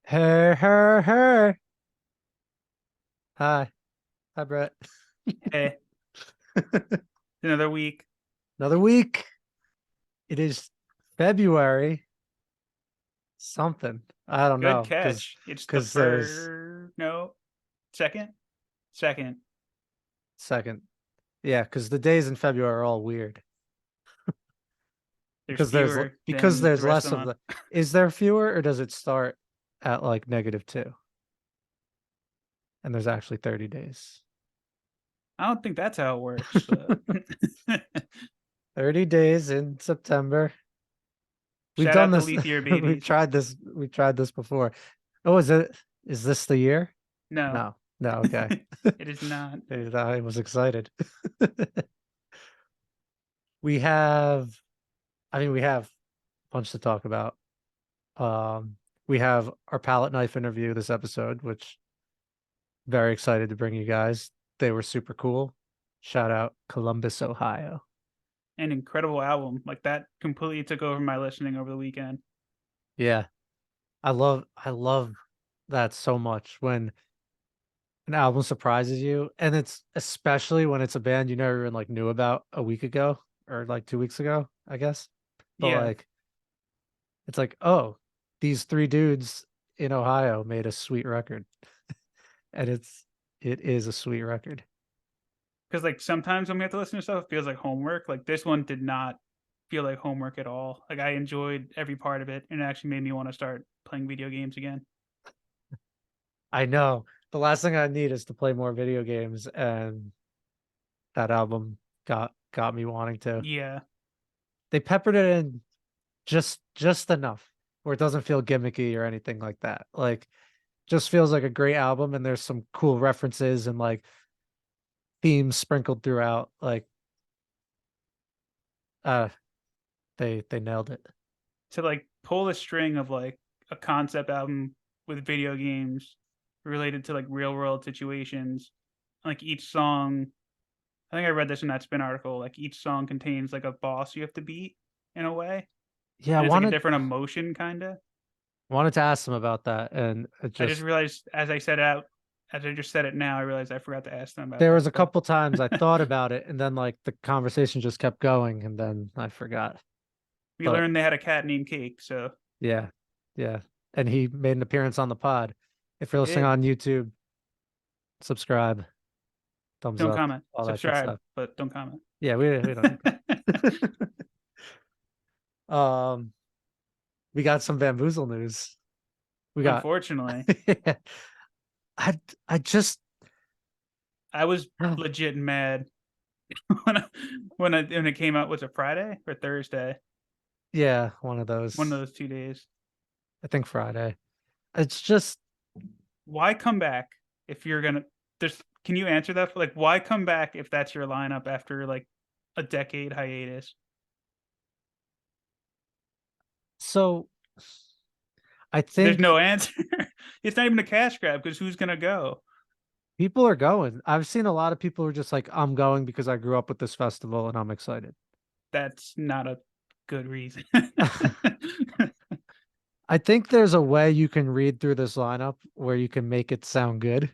Hey, hey, hey. Hi. Hi, Brett. Hey, another week. Another week. It is February something. I don't Good know, because catch. It's the because there's first, no, second, second. second. Yeah, because the days in February are all weird. There's Because fewer than the there's rest of less the of month. the. Is there fewer, or does it start at like -2? And there's actually 30 days. I don't think that's how it works. But 30 days in September. We've shout done out to this. leap year We've babies. tried this. We've tried this before. Oh, is this the year? No, No. No, okay. it is not. I was excited. We have, we have a bunch to talk about. Um, we have our palette knife interview this episode, which very excited to bring you guys. They were super cool. Shout out Columbus, Ohio. An incredible album. Like that completely took over my listening over the weekend. Yeah, I love that so much when an album surprises you, and it's especially when it's a band you never even like knew about a week ago or like 2 weeks ago, I guess. But Yeah, like it's like, oh, these three dudes in Ohio made a sweet record. And it is a sweet record. because like sometimes when we have to listen to stuff, it feels like homework. Like this one did not feel like homework at all. Like I enjoyed every part of it, and it actually made me want to start playing video games again. I know. The last thing I need is to play more video games, and that album got me wanting to. Yeah, They peppered it in just enough where it doesn't feel gimmicky or anything like that. Like just feels like a great album, and there's some cool references and like themes sprinkled throughout. Like uh they nailed it. to like pull the string of like a concept album with video games related to like real world situations. Like each song, I think I read this in that spin article. Like each song contains like a boss you have to beat in a way, Yeah, and it's like a different emotion, kind of. wanted to ask them about that, and it I just just realized as I said out, as I just said it now, I realized I forgot to ask them about there was that. a But couple times I thought about it, and then like the conversation just kept going, and then I forgot. we But learned they had a cat named Cake, so yeah, yeah. And he made an appearance on the pod. If you're he listening did. on YouTube, subscribe, thumbs Don't up, comment, all that good subscribe, stuff. but don't comment. Yeah, we don't need that. um, we got some Bamboozle news. We got Unfortunately, I I just I was legit mad when when it came out. Was it Friday or Thursday? yeah, one of One of those. those 2 days. I think Friday. It's just Why come back if you're gonna? There's. Can you answer that? Like, why come back if that's your lineup after like a decade hiatus? so I There's think no answer. It's not even a cash grab because who's gonna go? people are going. I've seen a lot of people who are just like, I'm going because I grew up with this festival and I'm excited. That's not a good reason. I think there's a way you can read through this lineup where you can make it sound good.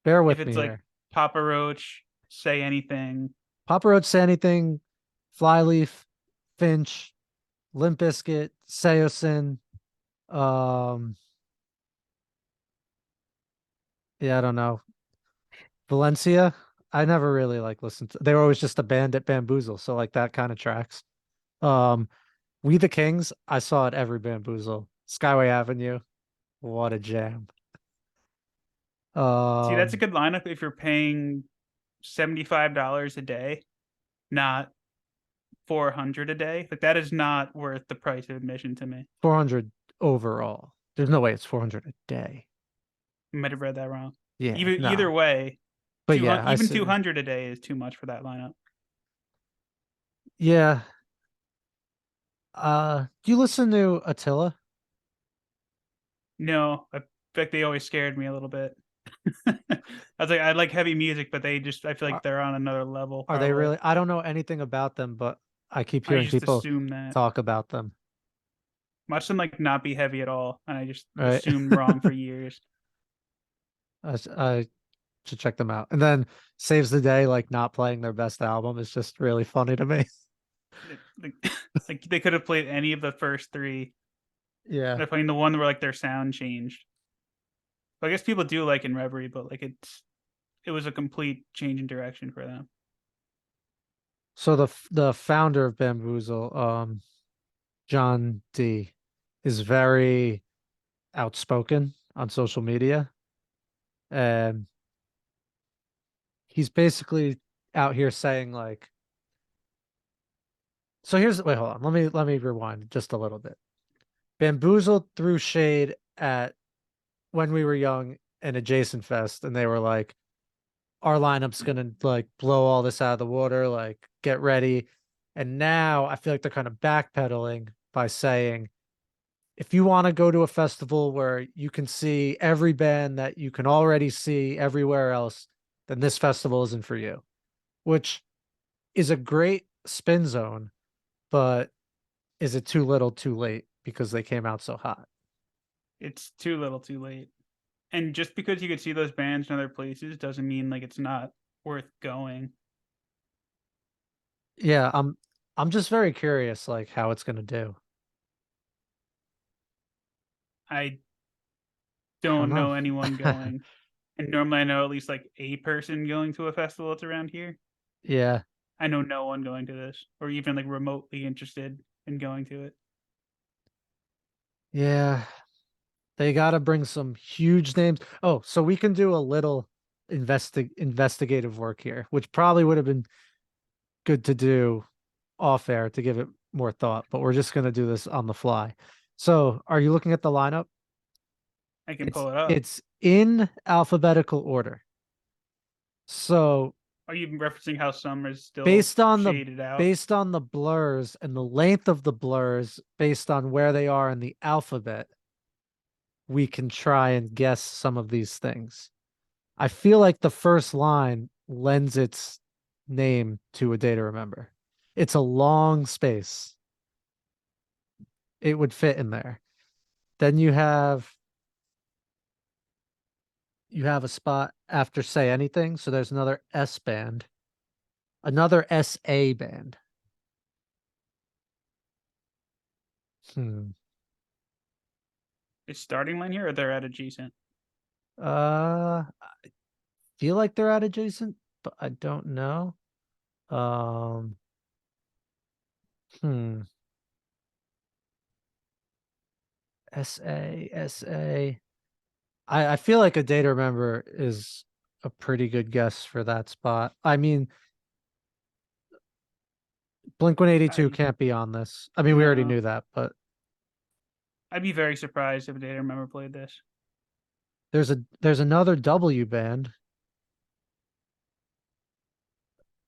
Bear If with me it's like here. Papa Roach, say anything. Papa Roach, Say Anything, Flyleaf, Finch, Limp Bizkit, Seosin. Um, yeah, I don't know. Valencia. I never really like listened to. They were always just a band at Bamboozle, so like that kind of tracks. Um, We the Kings. I saw it every Bamboozle. Skyway Avenue. What a jam. See, that's a Um, good lineup if you're paying $75 a day, not 400 a day. Like that is not worth the price of admission to me. 400 overall. There's no way it's 400 a day. I might have read that wrong. Yeah, Either no. way, But yeah, I even see. 200 a day is too much for that lineup. Yeah. Do you listen to Attila? No, I think they always scared me a little bit. I was like, I like heavy music, but they just, I feel like Are, they're on another level, are they probably. really? I don't know anything about them, but I keep I hearing just people assume that. talk about them, Watch them like not be heavy at all, and I just right? assumed wrong for years. I should check them out. And then Saves the Day, like not playing their best album is just really funny to me. Like, like they could have played any of the first three. Yeah. They're playing the one where like their sound changed. But I guess people do like in Reverie, but like it was a complete change in direction for them. So the founder of Bamboozle, John D, is very outspoken on social media, and he's basically out here saying like, so here's wait, hold on, let me rewind just a little bit. Bamboozle threw shade at When We Were Young and Adjacent Fest, and they were like, our lineup's gonna like blow all this out of the water, like get ready. And now I feel like they're kind of backpedaling by saying, if you want to go to a festival where you can see every band that you can already see everywhere else, then this festival isn't for you, which is a great spin zone, but is it too little too late because they came out so hot? It's too little, too late. And just because you could see those bands in other places doesn't mean like it's not worth going. Yeah, I'm just very curious like how it's gonna do. I I don't don't know. know anyone going. And normally I know at least like a person going to a festival that's around here. Yeah. I know no one going to this or even like remotely interested in going to it. Yeah. They got to bring some huge names. Oh, so we can do a little investigative work here, which probably would have been good to do off air to give it more thought, but we're just going to do this on the fly. So, are you looking at the lineup? I can It's pull it up. it's in alphabetical order. So, Are you referencing how some is still based on the shaded out? based on the blurs and the length of the blurs based on where they are in the alphabet, we can try and guess some of these things. I feel like the first line lends its name to a day to remember. It's a long space. It would fit in there. Then you have a spot after say anything, so there's another S band, another SA band. Hmm. Is starting line here or they're at adjacent? I feel like they're at adjacent, but I don't know. Um, hmm. SA. I feel like a day to remember is a pretty good guess for that spot. I mean, Blink 182 I can't be on this. I mean, we already no. knew that, but I'd be very surprised if Data Remember played this. there's another W band,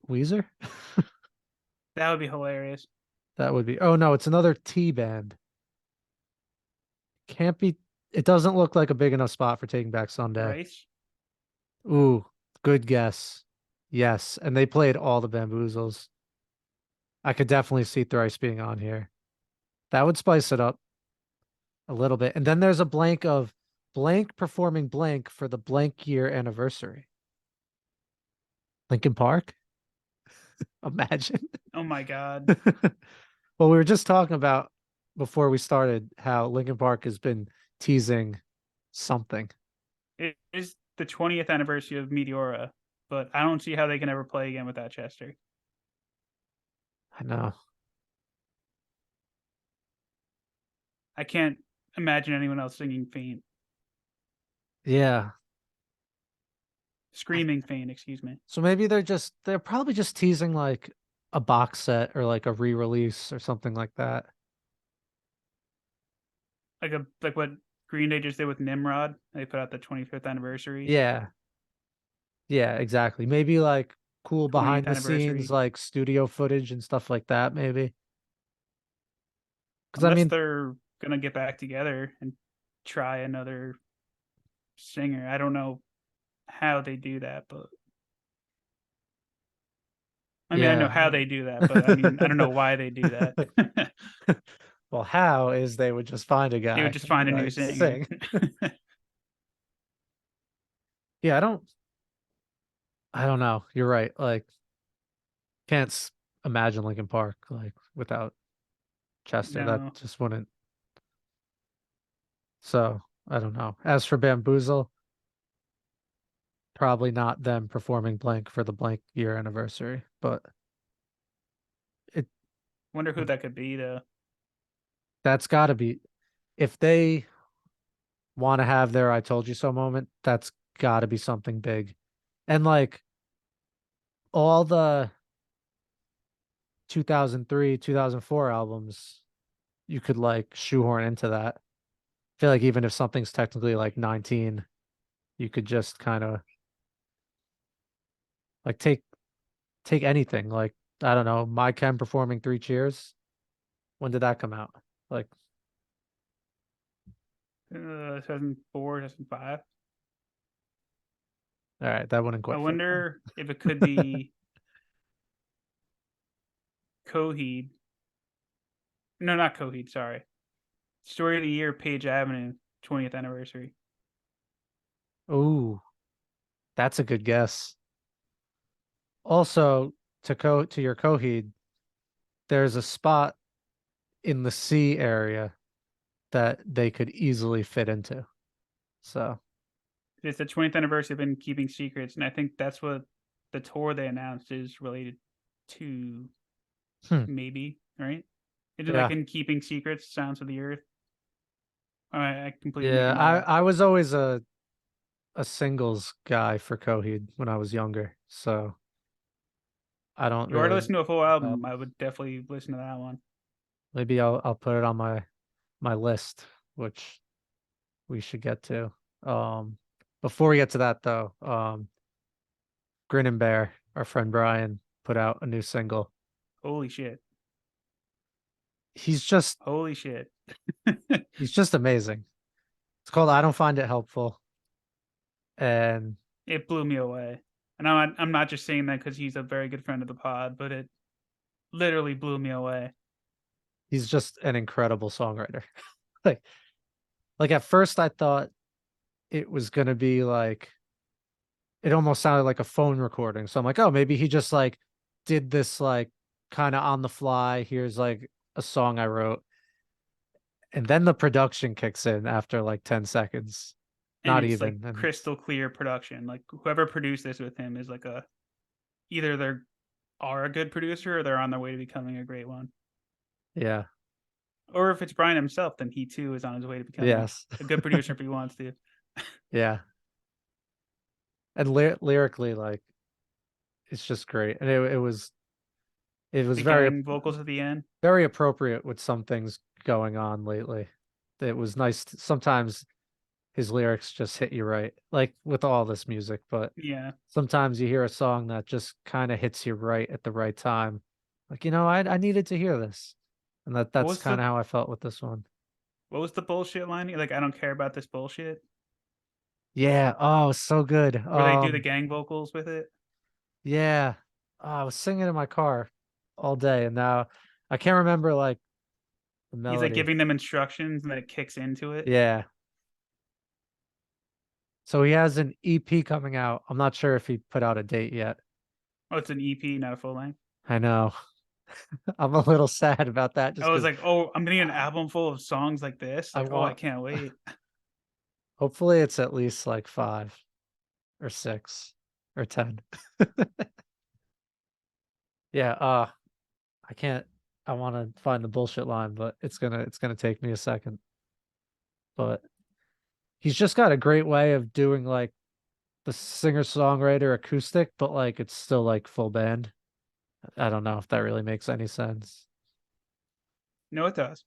Weezer. That would be hilarious. That would be. Oh no, it's another T band. Can't be. It doesn't look like a big enough spot for Taking Back Sunday. Rice? Ooh, good guess. Yes, and they played all the Bamboozles. I could definitely see Thrice being on here. That would spice it up a little bit. And then there's a blank of blank performing blank for the blank year anniversary. Lincoln Park? Imagine. Oh my god. Well, we were just talking about before we started how Lincoln Park has been teasing something. It is the 20th anniversary of Meteora, but I don't see how they can ever play again without Chester. I know. I can't imagine anyone else singing Faint. Yeah. I, Screaming Faint, excuse me. so maybe they're probably just teasing like a box set or like a re-release or something like that. Like what Green Day just did with Nimrod. They put out the 25th anniversary, Yeah. Yeah, exactly. Maybe like cool 20th behind the scenes, anniversary. like studio footage and stuff like that, maybe. Because I Unless mean, they're gonna get back together and try another singer. I don't know how they do that, but I mean, I know Yeah. how they do that, but I mean, I don't know why they do that. Well, how is they would just find a They would guy just and be find a new like, singer. sing. Yeah, I don't know. You're right. Like, can't imagine Linkin Park like without Chester. That No, just wouldn't. So I don't know. As for Bamboozle, probably not them performing Blank for the Blank year anniversary, but it wonder who that could be though. that's got to be if they want to have their "I told you so" moment. That's got to be something big, and like all the 2003, 2004 albums, you could like shoehorn into that. I feel like even if something's technically like 19, you could just kind of like take anything. Like I don't know, My Chem performing Three Cheers. When did that come out? Like, 2004, 2005. all right, that wouldn't I quite fit wonder if it could then. be Coheed. No, not Coheed. Sorry. Story of the Year, Page Avenue, 20th anniversary. Ooh, that's a good guess. Also, to your Coheed, there's a spot in the C area that they could easily fit into. So, It's the 20th anniversary of been keeping secrets, and I think that's what the tour they announced is related to. hmm, Maybe right? Is it like yeah, in keeping secrets, Sounds of the Earth? I completely yeah. making that up. I was always a singles guy for Coheed when I was younger, so I don't If you are to really listen to a full know. album, I would definitely listen to that one. Maybe I'll put it on my list, which we should get to. Um, Before we get to that though, Grin Bear, our friend Brian, put out a new single. Holy shit! He's just Holy shit! he's just amazing. It's called I Don't Find It Helpful, and It blew me away, and I'm not just saying that because he's a very good friend of the pod, but it literally blew me away. he's just an incredible songwriter. like like at first I thought it was gonna be like it almost sounded like a phone recording. So I'm like, oh, maybe he just like did this like kind of on the fly. Here's like a song I wrote. And then the production kicks in after like 10 seconds. And Not it's like even. And crystal clear production. Like whoever produced this with him is like a either they're are a good producer or they're on their way to becoming a great one. yeah. Or if it's Brian himself, then he too is on his way to becoming Yes. a good producer if he wants to. Yeah. And lyrically, like it's just great. And it was The very gang vocals at the end. very appropriate with some things going on lately. It was nice sometimes his lyrics just hit you right. Like with all this music, but Yeah. sometimes you hear a song that just kind of hits you right at the right time. Like, I needed to hear this. And What that's was kind the of how I felt with this one. bullshit line? Like I don't care about this bullshit. Yeah. Oh, so good. Where they do the gang vocals with it. Yeah. Oh, I was singing in my car all day and now I can't remember like the He's like melody. giving them instructions and then it kicks into it. Yeah. So he has an EP coming out. I'm not sure if he put out a date yet. Oh, it's an EP, not a full length. I know. I'm a little sad about that just I was because like, oh, I'm getting an album full of songs like this. I Like, oh, I want, can't wait. hopefully it's at least like 5 or 6 or 10. Yeah, I can't I want to find the bullshit line, but it's gonna take me a second. But he's just got a great way of doing like the singer-songwriter acoustic, but like it's still like full band. I don't know if that really makes any sense. No, it does.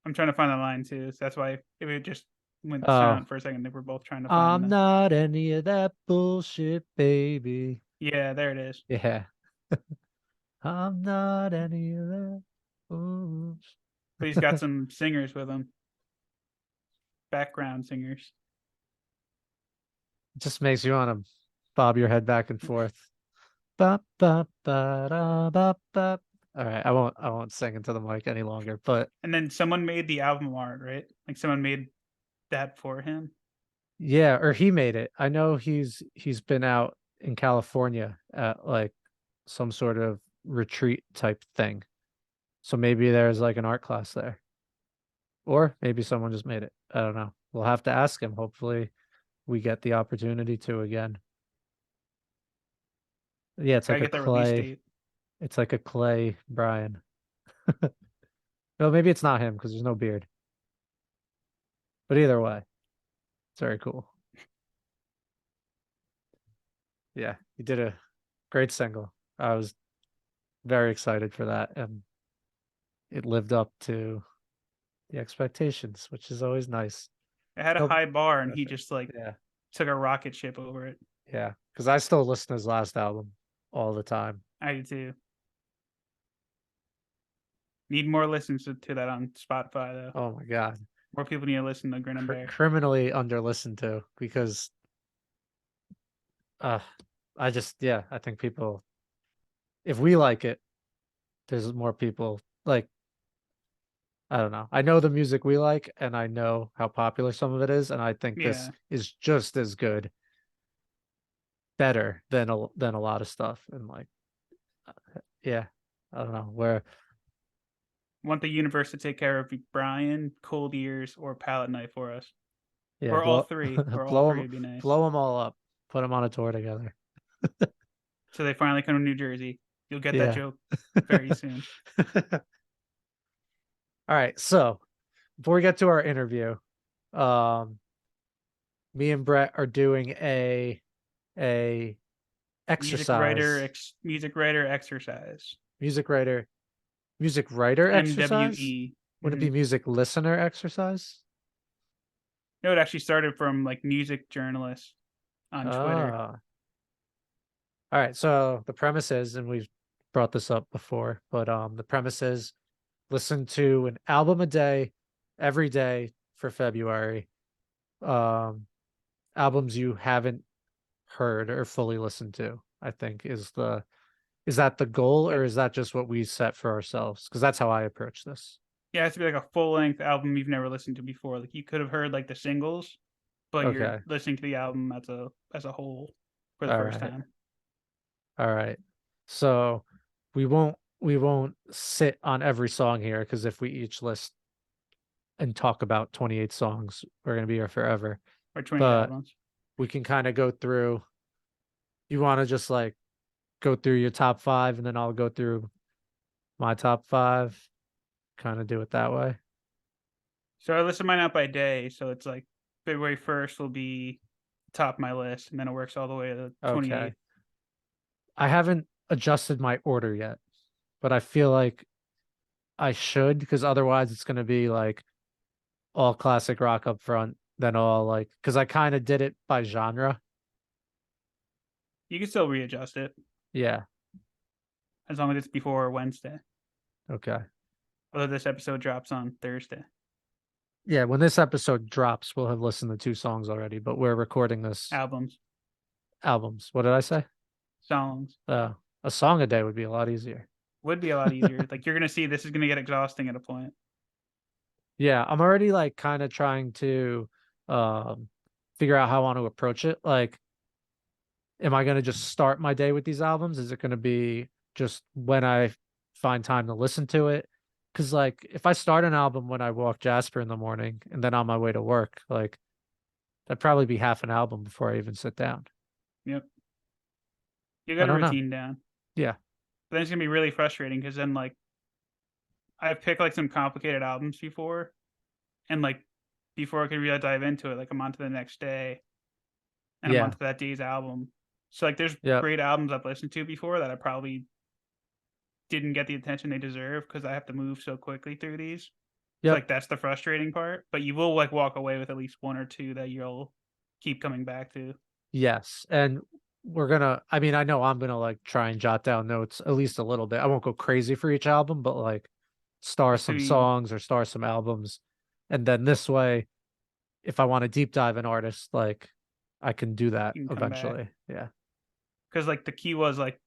I'm trying to find the line too. So that's why if it just went Oh, silent for a second, I think we're both trying to find I'm the. not any of that bullshit, baby. Yeah, there it is. Yeah. I'm not any of that bullshit. But he's got some singers with him, background singers. Just makes you want to bob your head back and forth. Ba, ba, ba, da, ba, ba. All right, I won't sing into the mic any longer, but And then someone made the album art, right? Like someone made that for him. yeah, or he made it. I know he's been out in California at like some sort of retreat type thing. So maybe there's like an art class there. Or maybe someone just made it. I don't know. We'll have to ask him. Hopefully we get the opportunity to again. Yeah, it's Gotta like a get that release clay. date. It's like a clay Brian. No, maybe it's not him because there's no beard. But either way, it's very cool. Yeah, he did a great single. I was very excited for that, and it lived up to the expectations, which is always nice. It had a Nope. high bar, and he Perfect. just like Yeah, took a rocket ship over it. yeah. Because I still listen to his last album all the time. I do too. Need more listens to that on Spotify though. Oh my God. More people need to listen to Grin Bear. Criminally under listened to because uh I just yeah, I think people if we like it, there's more people like I don't know. I know the music we like and I know how popular some of it is and I think this Yeah. is just as good, better than a lot of stuff and like yeah, I don't know where Want the universe to take care of Brian, Cold Ears, or Palette Knife for us. yeah, Or all blow three. Or all blow three them would be nice. blow them all up. Put them on a tour together. So they finally come to New Jersey. You'll get that Yeah. joke very soon. All right, so before we get to our interview, um, me and Brett are doing a exercise, Music writer exercise. music writer, music writer exercise. MWE. Would it be Mm-hmm. music listener exercise? No, it actually started from like music journalists on Twitter. Ah, all right. So the premise is, and we've brought this up before, but the premise is listen to an album a day, every day for February. Um, albums you haven't heard or fully listened to, I think is that the goal Yeah, or is that just what we set for ourselves? Because that's how I approach this. yeah, it has to be like a full length album you've never listened to before. Like you could have heard like the singles, but you're Okay. listening to the album as a whole for the All first right. time. All right. So we won't sit on every song here because if we each list and talk about 28 songs, we're gonna be here forever. Or 28 But albums. we can kind of go through. You want to just like go through your top five and then I'll go through my top five. Kind of do it that way. So I listen mine out by day. So it's like February 1st will be top of my list, and then it works all the way to the Okay. 28th. I haven't adjusted my order yet, but I feel like I should because otherwise it's going to be like all classic rock up front, then all like because I kind of did it by genre. You can still readjust it Yeah. as long as it's before Wednesday. Okay. Although this episode drops on Thursday. Yeah. When this episode drops, we'll have listened to two songs already, but we're recording this Albums, albums. What did I say? songs A song a day would be a lot easier. would be a lot easier. Like you're gonna see this is gonna get exhausting at a point. Yeah. I'm already like kind of trying to um figure out how I want to approach it. Like, am I going to just start my day with these albums? Is it going to be just when I find time to listen to it? Because, like, if I start an album when I walk Jasper in the morning and then on my way to work, like, that'd probably be half an album before I even sit down. Yep. You I got a don't know. routine down. Yeah. But then it's gonna be really frustrating because then like I've picked like some complicated albums before, and like before I could really dive into it, like I'm on to the next day and I'm on Yeah. to that day's album. So like there's Yep. great albums I've listened to before that I probably didn't get the attention they deserve because I have to move so quickly through these. So Yep. like that's the frustrating part. But you will like walk away with at least one or two that you'll keep coming back to. Yes. And I mean, I know I'm going to like try and jot down notes at least a little bit. I won't go crazy for each album, but like star Just to some be songs or star some albums. And then this way, if I want to deep dive an artist, like I can do that you can come back. eventually. Yeah. because like the key was like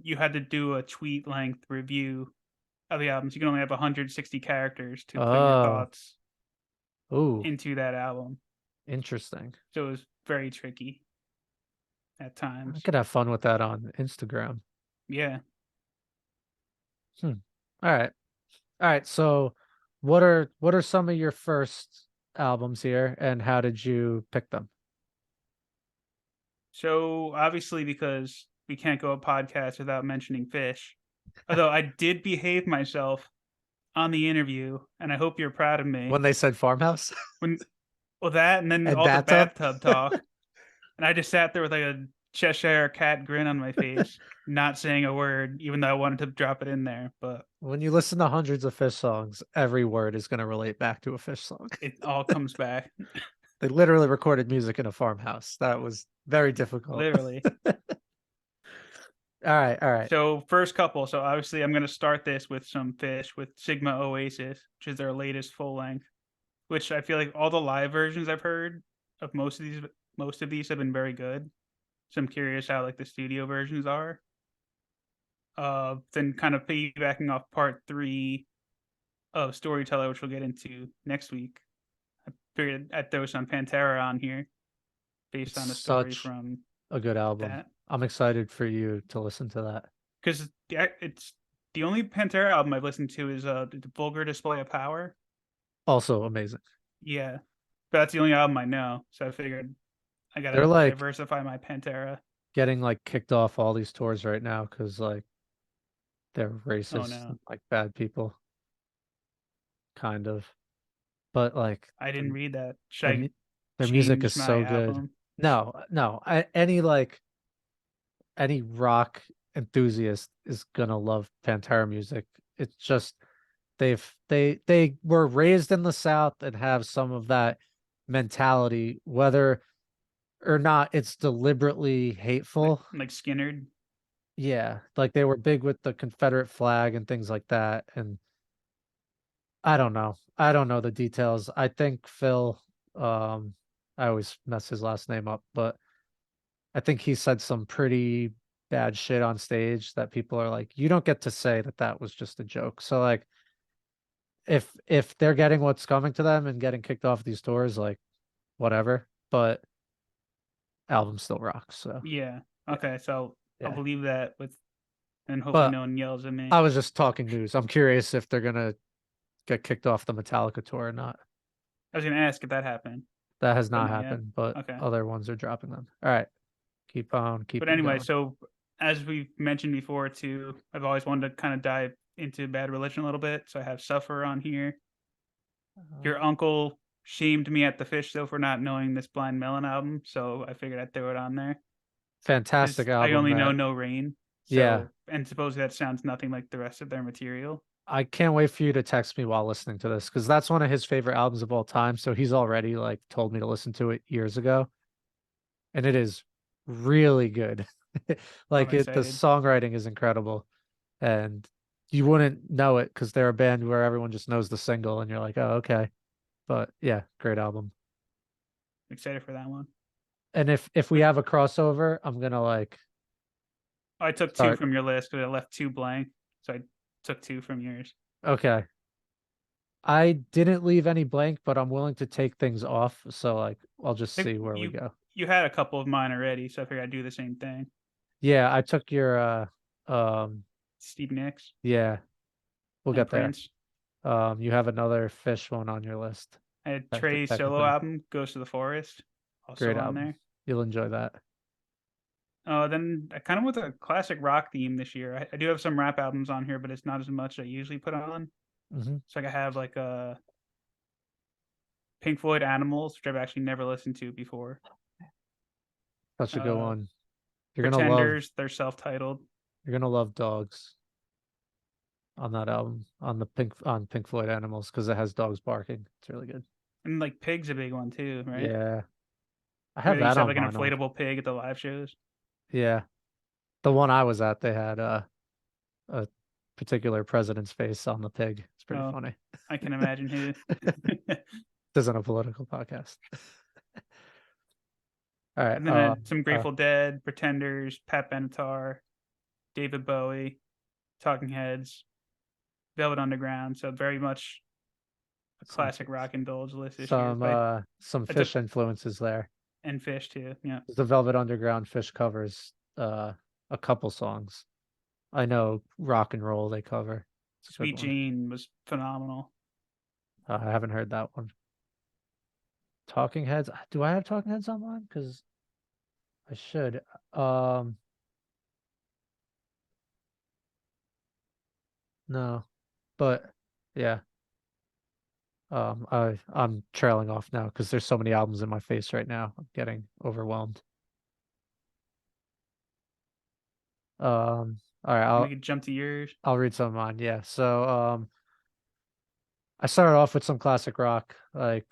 you had to do a tweet length review of the albums. You can only have 160 characters to put your Oh, thoughts ooh, into that album, interesting. so it was very tricky at I times. could have fun with that on Instagram. Yeah. Hmm. All right. All right. So what are some of your first albums here and how did you pick them? So obviously, because we can't go a podcast without mentioning fish. Although I did behave myself on the interview, and I hope you're proud of me. When they said farmhouse When well that and then and all the bathtub? bathtub talk, and I just sat there with like a Cheshire cat grin on my face, not saying a word, even though I wanted to drop it in there. But When you listen to hundreds of Fish songs, every word is going to relate back to a Fish song. it all comes back, They literally recorded music in a farmhouse. That was very difficult. literally. All right, all right. So first couple. So obviously, I'm gonna start this with some fish with Sigma Oasis, which is their latest full length. Which I feel like all the live versions I've heard of most of these have been very good. So I'm curious how like the studio versions are. Then kind of piggybacking off part three of Storyteller, which we'll get into next week. I figured I'd throw some Pantera on here based It's on the story such from a good album. that. I'm excited for you to listen to that. Because it's the only Pantera album I've listened to is the Vulgar Display of Power. Also amazing. Yeah. But that's the only album I know. So I figured I They're gotta like diversify my Pantera. getting like kicked off all these tours right now because like they're Oh racist, no. and, like bad people, kind of. But like I didn't read that. Should their I mu- their music is change my so good. album? No, no, any rock enthusiast is gonna love Pantera music. It's just they were raised in the South and have some of that mentality, whether or not it's deliberately hateful. Like Skinnerd? Yeah, like they were big with the Confederate flag and things like that. And I don't know. I don't know the details. I think Phil, I always mess his last name up, but I think he said some pretty bad shit on stage that people are like, you don't get to say that that was just a joke. So like, if they're getting what's coming to them and getting kicked off these tours, like whatever. But album still rocks. So Yeah. yeah, Okay, so I'll yeah. believe that with and hopefully But no one yells at me. I was just talking news. I'm curious if they're gonna get kicked off the Metallica tour or not. I was gonna ask if that happened, That has but not not yet. happened, but Okay. other ones are dropping them. All right, keep on But keeping anyway, going. so as we mentioned before too, I've always wanted to kind of dive into Bad Religion a little bit. So I have Suffer on here. Your uncle shamed me at the fish though for not knowing this Blind Melon album, so I figured I'd throw it on there. Fantastic Because I album only know that, No Rain, yeah, so and supposedly that sounds nothing like the rest of their material. I can't wait for you to text me while listening to this because that's one of his favorite albums of all time. So he's already like told me to listen to it years ago, and it is really good. I'm Like the excited. songwriting is incredible, and you wouldn't know it because they're a band where everyone just knows the single, and you're like, oh, okay. But yeah, great album. Excited for that one. And if we But have a crossover, I'm gonna like I took two start. from your list because I left two blank, so I took two from yours. Okay. I didn't leave any blank, but I'm willing to take things off. So like I'll just I think see where we go. you had a couple of mine already, so I figured I'd do the same thing. Yeah, I took your Steve Nicks yeah, we'll and get there. Prince. You have another fish one on your list. I had Trey's solo Technically. album, Goes to the Forest, also Great on album. there. You'll enjoy that. Then I kind of went with a classic rock theme this year. I do have some rap albums on here, but it's not as much as I usually put on. Hmm. So like I have like Pink Floyd Animals, which I've actually never listened to before. Such a good Uh, one. Pretenders, they're self-titled. You're gonna love Dogs on that album on the Pink Floyd Animals because it has dogs barking. It's really good. And like Pig's a big one too, right? Yeah, I Where have they used that to have on like an vinyl. inflatable pig at the live shows. Yeah, the one I was at, they had a particular president's face on the pig. It's pretty Oh, funny. I can imagine who. This isn't a political podcast. All right. And then some Grateful Dead, Pretenders, Pat Benatar, David Bowie, Talking Heads, Velvet Underground. So very much a some classic rock indulge list this year. some But some I took Fish influences there. and Fish too. Yeah, The Velvet Underground Fish covers a couple songs. I know Rock and Roll they cover. It's a good Sweet one. Jane was phenomenal. I haven't heard that one. Talking Heads. Do I have Talking Heads on mine? Because I should. Um, no, but yeah. I'm trailing off now because there's so many albums in my face right now. I'm getting overwhelmed. All right, And we could jump to yours. I'll read some of mine. Yeah. So I started off with some classic rock. Like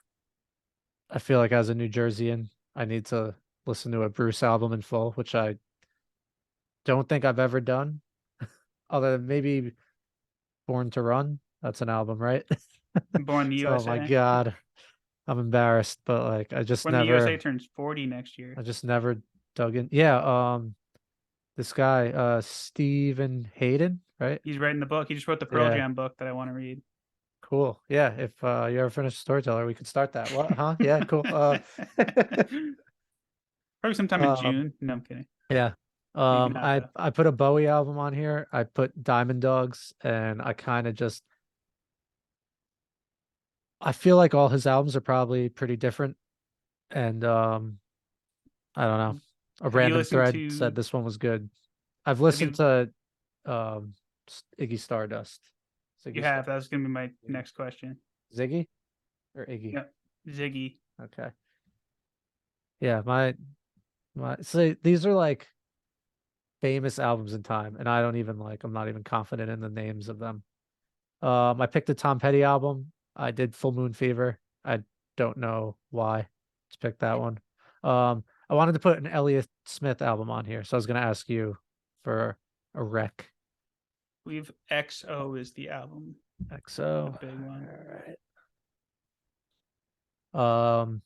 I feel like as a New Jerseyan, I need to listen to a Bruce album in full, which I don't think I've ever done. Other than maybe Born to Run. That's an album, right? Born in the So, oh my USA. God, I'm embarrassed, but like Born in the USA turns 40 next year. I just never dug in. Yeah, this guy, Stephen Hayden, right? He's writing the book. He just wrote the Pearl Yeah, Jam book that I want to read. cool. Yeah, if you ever finish Storyteller, we could start that. What? Huh? Yeah, cool. Probably sometime in Um, June. No, I'm kidding. yeah. Maybe not though. I put a Bowie album on here. I put Diamond Dogs, and I kind of just I feel like all his albums are probably pretty different, and I don't know. A Have you random listened thread said to? this one was good. I've Have listened you? to um Iggy Stardust. You Ziggy have. Star That was gonna be my Ziggy next question. Ziggy or Iggy? Yeah, Ziggy. Okay. Yeah, my so these are like famous albums in time, and I don't even like I'm not even confident in the names of them. I picked a Tom Petty album. I did Full Moon Fever. I don't know why to pick that one. I wanted to put an Elliott Smith album on here, so I was gonna ask you for a rec. We've XO is the album, the XO. big one. All right.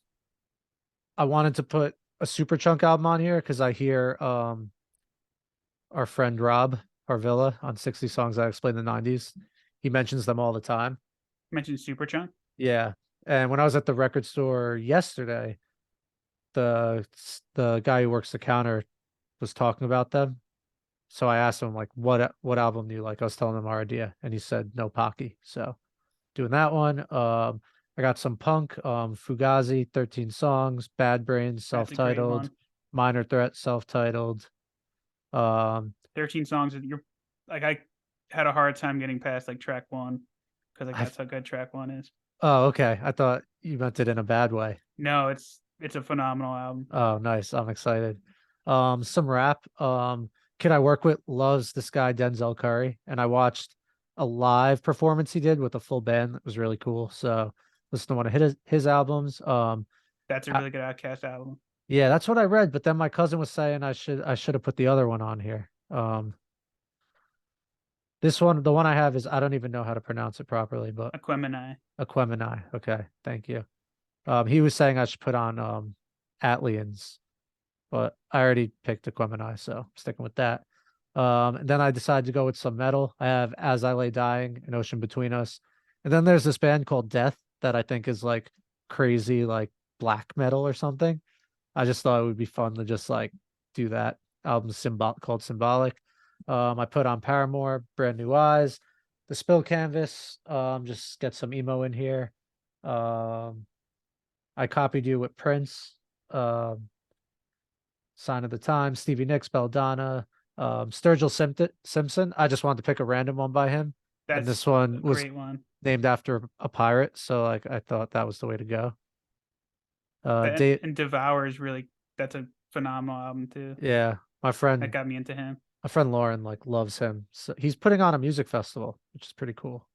I wanted to put a Superchunk album on here because I hear our friend Rob Harvilla on 60 Songs I Explain the 90s. He mentions them all the time. Mentioned Superchunk. Yeah. And when I was at the record store yesterday, the the guy who works the counter was talking about them. So I asked him like what album do you like? I was telling him our idea and he said No Pocky. So doing that one. I got some punk, Fugazi, 13 songs, Bad Brains, That's a great self-titled, one. Minor Threat, self-titled. Um, 13 songs. You're like I had a hard time getting past like track one because like I that's how good track one is. oh okay. I thought you meant it in a bad way. No, it's a phenomenal album. Oh, nice. I'm excited. Some rap. Kid I work with loves this guy Denzel Curry, and I watched a live performance he did with a full band. That was really cool. So listen to one of his albums. That's a I- really good Outkast album. yeah, that's what I read. But then my cousin was saying I should have put the other one on here. This one, the one I have is I don't even know how to pronounce it properly, but Aquemini. Aquemini. Okay, thank you. He was saying I should put on Atlians, but I already picked Aquemini, so I'm sticking with that. And then I decided to go with some metal. I have As I Lay Dying, An Ocean Between Us. And then there's this band called Death that I think is like crazy, like black metal or something. I just thought it would be fun to just like do that called Symbolic. I put on Paramore, Brand New Eyes, The Spill Canvas, just get some emo in here. Um, I copied you with Prince, um, Sign of the Times, Stevie Nicks, Belladonna, Sturgill Simpson. I just wanted to pick a random one by him, and That's this a one was great one. named after a pirate, so like I thought that was the way to go. Date, And Devour is really that's a phenomenal album too. yeah, That got me into him. my friend Lauren like loves him. So he's putting on a music festival, which is pretty cool.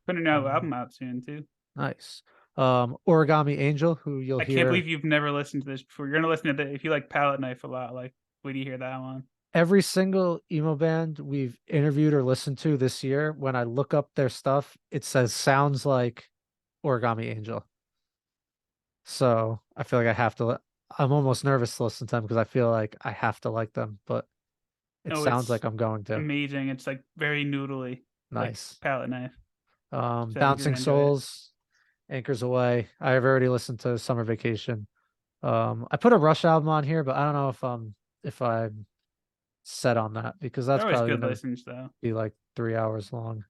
Putting a new Um, album out soon too. nice. Origami Angel, who you'll I can't hear believe you've never listened to this before. You're gonna listen to if you like Palette Knife a lot. Like, wait do you hear that one? every single emo band we've interviewed or listened to this year. When I look up their stuff, it says sounds like Origami Angel. So I feel like I'm almost nervous to listen to them because I feel like I have to like them, but it Oh, sounds it's like I'm going to. amazing. It's like very noodly, like Nice. palette knife. So you're Bouncing gonna enjoy it. Souls, Anchors Away. I've already listened to Summer Vacation. I put a Rush album on here, but I don't know if I'm set on that because that's They're always probably good gonna listens though. be like 3 hours long.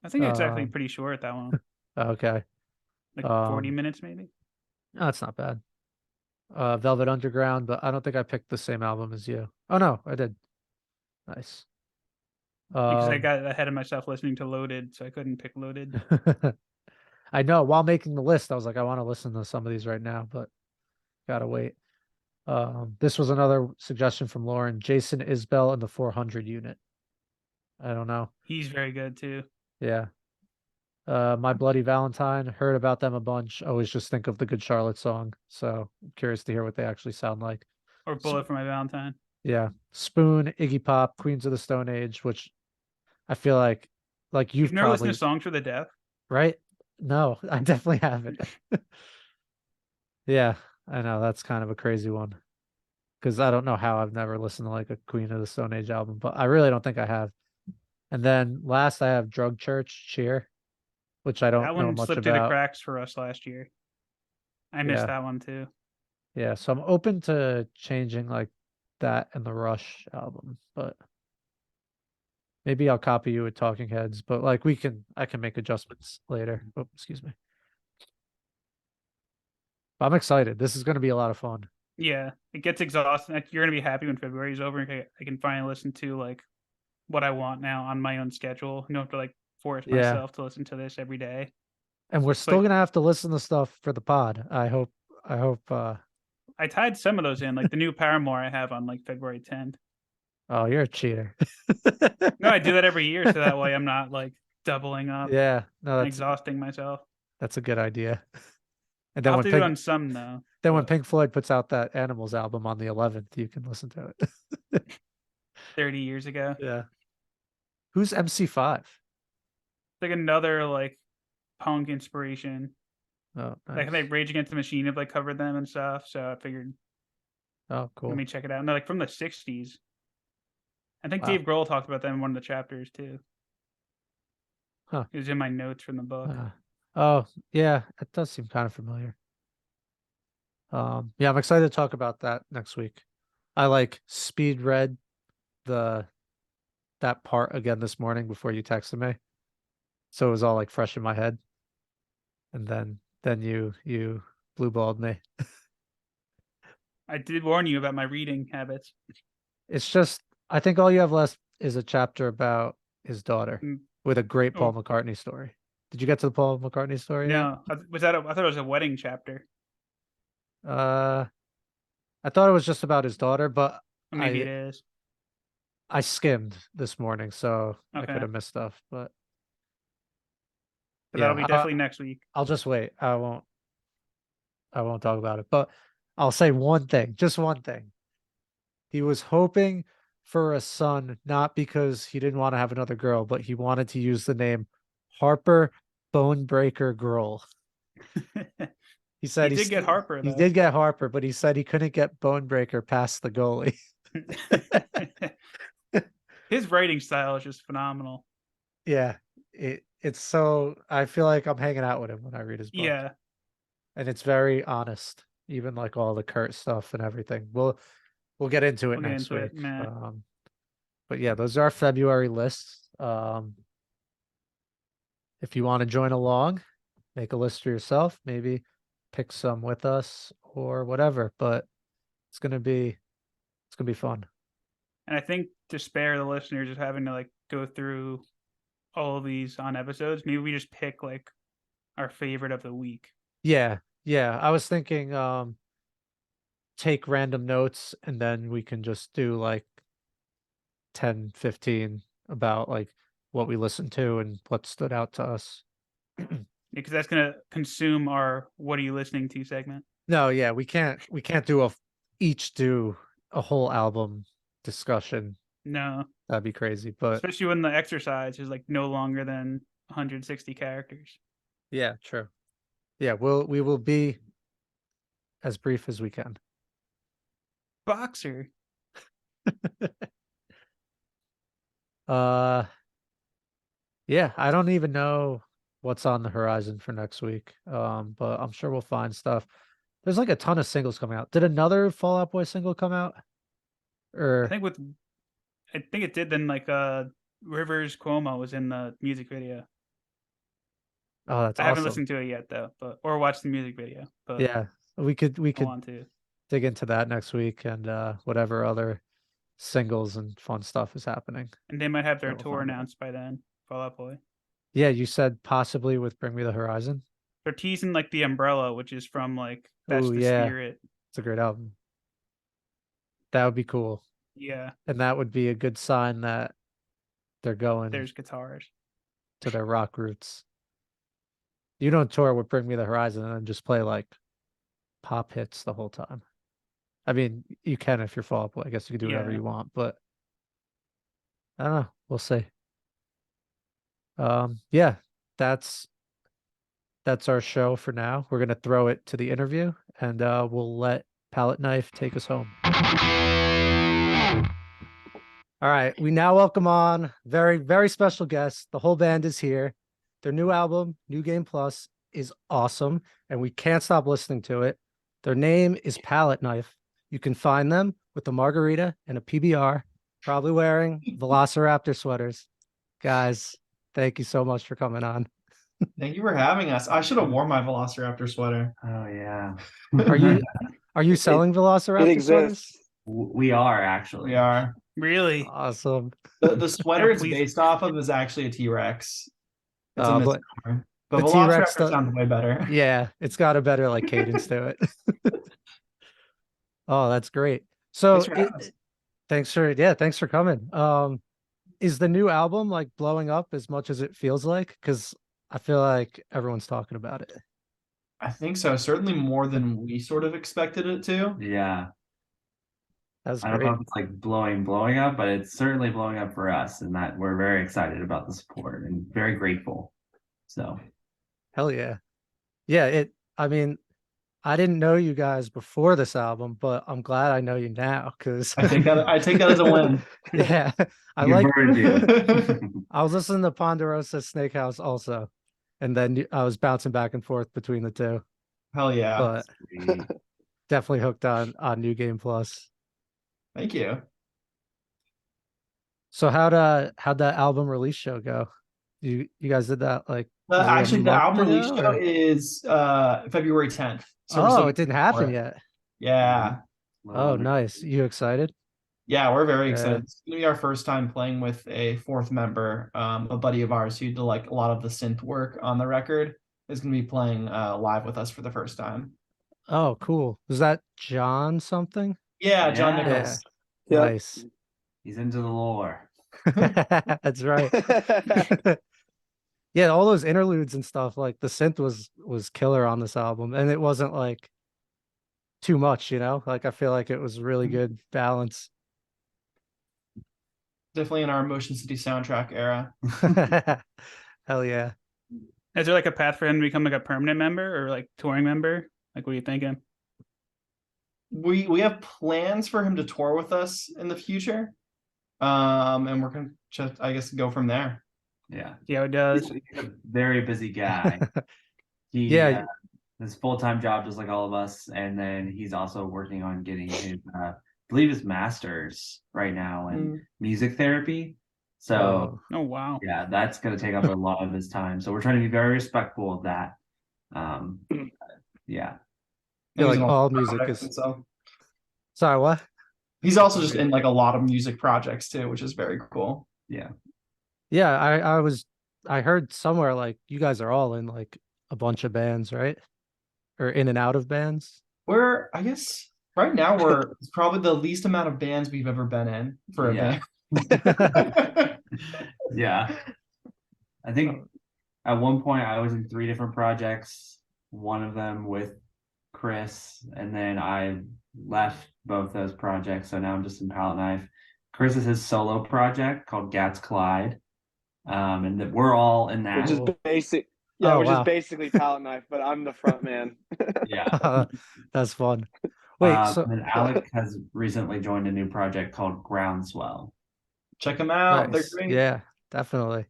I think it's actually Um, pretty short that one, okay. like 40 Um, minutes maybe. no, that's not bad. Velvet Underground, but I don't think I picked the same album as you. Oh no, I did. Nice. Because I Um, got ahead of myself listening to Loaded, so I couldn't pick Loaded. I know while making the list, I was like, I want to listen to some of these right now, but gotta wait. This was another suggestion from Lauren, Jason Isbell and the 400 unit. I don't know. He's very good too. Yeah. My Bloody Valentine, heard about them a bunch. Always just think of the Good Charlotte song. So I'm curious to hear what they actually sound like. Or Bullet for My Valentine. Yeah. Spoon, Iggy Pop, Queens of the Stone Age, which I feel like You've you've never listened to probably, Songs for the Deaf? right? No, I definitely haven't. Yeah, I know that's kind of a crazy one because I don't know how I've never listened to like a Queen of the Stone Age album, but I really don't think I have. And then last I have Drug Church Cheer, which I That don't know one much slipped through the about. cracks for us last year. I missed Yeah. that one too. Yeah, so I'm open to changing like that and the Rush album, but maybe I'll copy you with Talking Heads, but like I can make adjustments later. Oh, excuse me. But I'm excited. This is going to be a lot of fun. Yeah, it gets exhausting. Like, you're gonna be happy when February's over. And I can finally listen to like what I want now on my own schedule. You don't have to like force Yeah. myself to listen to this every day. And we're It's still like going to have to listen to stuff for the pod. I hope I tied some of those in, like the new Paramore I have on like February 10th. oh, you're a cheater. No, I do that every year so that way I'm not like doubling up Yeah, no, and exhausting myself. that's a good idea. And I'll have to do it on some though, then when but Pink Floyd puts out that Animals album on the 11th, you can listen to it. 30 years ago. Yeah. Who's MC5? It's like another like punk inspiration. Oh, Like they nice. Rage Against the Machine have like covered them and stuff. So I figured Oh, let cool. me check it out. And they're like from the 60s. I think Wow. Dave Grohl talked about them in one of the chapters too. Huh. It was in my notes from the book. Uh, oh, yeah, it does seem kind of familiar. Yeah, I'm excited to talk about that next week. I like speed read the that part again this morning before you texted me. So it was all like fresh in my head. And then you blue balled me. I did warn you about my reading habits. It's just I think all you have left is a chapter about his daughter Mm. with a great Paul Oh McCartney story. Did you get to the Paul McCartney story yet? no, was that? I thought it was a wedding chapter. Uh, I thought it was just about his daughter, but Or maybe it is. I skimmed this morning, so I could Okay, have missed stuff. But but that'll yeah, be definitely next week. I'll just wait. I won't talk about it. But I'll say one thing, just one thing. He was hoping for a son, not because he didn't want to have another girl, but he wanted to use the name Harper Bonebreaker Girl. He He said did get Harper he though. did get Harper, but he said he couldn't get Bonebreaker past the goalie. His writing style is just phenomenal. Yeah, it's so I feel like I'm hanging out with him when I read his book, Yeah, and it's very honest, even like all the Kurt stuff and everything. We'll get into it we'll get next into it. week. Meh. But yeah, those are our February lists. If you want to join along, make a list for yourself, maybe pick some with us or whatever. But it's gonna be fun. And I think to spare the listeners of having to like go through all of these on episodes, maybe we just pick like our favorite of the week. Yeah, yeah. I was thinking take random notes and then we can just do like 10, 15 about like what we listened to and what stood out to us. Because that's gonna consume our "What are you listening to?" segment. No, yeah, we can't each do a whole album discussion. No, That'd be crazy. But especially when the exercise is like no longer than 160 characters. yeah, true. Yeah, we will as brief as we can. Boxer. Yeah, I don't even know what's on the horizon for next week. But I'm sure we'll find stuff. There's like a ton of singles coming out. Did another Fall Out Boy single come out? I Or think it did. Then like Rivers Cuomo was in the music video. oh, that's I haven't awesome. listened to it yet though, but or watched the music video, but Yeah, we I could want to. dig into that next week and whatever other singles and fun stuff is happening. And they might have their Sure, we'll tour find out. announced by then. Fall Out Boy. Yeah, you said possibly with Bring Me the Horizon. They're teasing like the umbrella, which is from like That's Oh the yeah, Spirit. it's a great album. That would be cool. Yeah, And that would be a good sign that they're going there's guitars. to their rock roots. You don't tour with Bring Me the Horizon and then just play like pop hits the whole time. I mean, you can if you're Fall Out Boy. I guess you can do whatever Yeah. you want, but I don't know. We'll see. Yeah, that's that's our show for now. We're gonna throw it to the interview and we'll let Palette Knife take us home. All right, we now welcome on very, very special guests. The whole band is here. Their new album, New Game Plus, is awesome, and we can't stop listening to it. Their name is Palette Knife. You can find them with a margarita and a PBR, probably wearing Velociraptor sweaters. Guys, thank you so much for coming on. Thank you for having us. I should have worn my Velociraptor sweater. Oh yeah. Are you selling Velociraptor sweaters? exists. We are actually. We are. Really? Awesome. The sweater it's Please. based off of is actually a T-Rex. It's a But misnomer. But the T-Rex Velociraptor sounds way better. yeah, it's got a better like cadence to it. Oh, that's great. So thanks for coming. Is the new album like blowing up as much as it feels like? Because I feel like everyone's talking about it. I think so. Certainly more than we sort of expected it to. Yeah. That's I don't know great. if it's like blowing up, but it's certainly blowing up for us, and that we're very excited about the support and very grateful. So Hell yeah. Yeah, I mean, I didn't know you guys before this album, but I'm glad I know you now because I take that as a win. yeah. I you like burned you. I was listening to Ponderosa Snake House also, and then I was bouncing back and forth between the two. Hell yeah. But Sweet. definitely hooked on New Game Plus. Thank you. So how'd that album release show go? You guys did that like was it a Actually, the month album release ago, show or- is February 10th. So we're Oh, still it didn't for happen it. yet. Yeah. Oh, nice. You excited? Yeah, we're very Yeah. excited. It's gonna be our first time playing with a fourth member, a buddy of ours who did like a lot of the synth work on the record is gonna be playing live with us for the first time. Oh, cool. Was that John something? Yeah, John Yeah. Nichols. Yep. Nice. He's into the lore. That's right. Yeah, all those interludes and stuff, like the synth was killer on this album, and it wasn't like too much, you know? Like I feel like it was really good balance. Definitely in our Motion City soundtrack era. Hell yeah. Is there like a path for him to become like a permanent member or like touring member? Like, what are you thinking? We have plans for him to tour with us in the future. And we're gonna just, I guess, go from there. Yeah. See how it does. He's a very busy guy. He Yeah. his full-time job just like all of us, and then he's also working on getting his I believe his master's right now in music therapy. So Oh wow. yeah, that's gonna take up a lot of his time. So we're trying to be very respectful of that. Yeah. I feel like He's in a all lot of music projects is himself. sorry, what? He's also just in like a lot of music projects too, which is very cool. Yeah. Yeah, I heard somewhere like you guys are all in like a bunch of bands, right? Or in and out of bands. I guess right now it's probably the least amount of bands we've ever been in for a Yeah. band. Yeah. I think at one point I was in 3 different projects, one of them with Chris, and then I left both those projects. So now I'm just in Palette Knife. Chris is his solo project called Gats Collide. And that we're all in that. Which is Yeah, Oh which is wow, basically Palette Knife, but I'm the front man. Yeah. that's fun. Wait, so And then Alec has recently joined a new project called Groundswell. Check them out. They're nice. great. Yeah, definitely.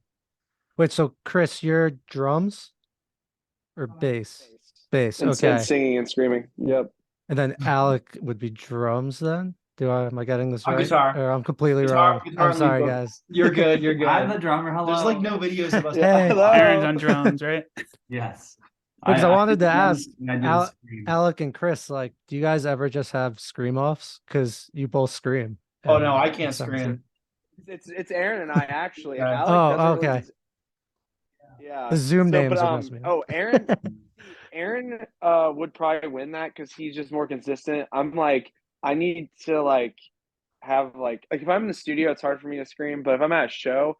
Wait, so Chris, you're drums or bass? Bass. And Okay. singing and screaming. Yep. And then Alec would be drums then? Am I getting this On right? guitar. Or I'm completely Guitar, wrong. guitar I'm and lead sorry, vocal. guys. You're good. You're I'm the good. drummer. Hello. There's like no videos of us. Yeah, Hey, hello. Aaron's on drums, right? Yes. because I wanted do to the drums ask and I do the screams. Alec and Chris, like, do you guys ever just have scream offs? Because you both scream. Oh and no, I it can't sounds scream. It's Aaron and I actually. Okay. Alec Oh, doesn't really. okay. Yeah. The Zoom So, names are messing me up. oh, Aaron would probably win that because he's just more consistent. I'm like, I need to like have like if I'm in the studio, it's hard for me to scream. But if I'm at a show,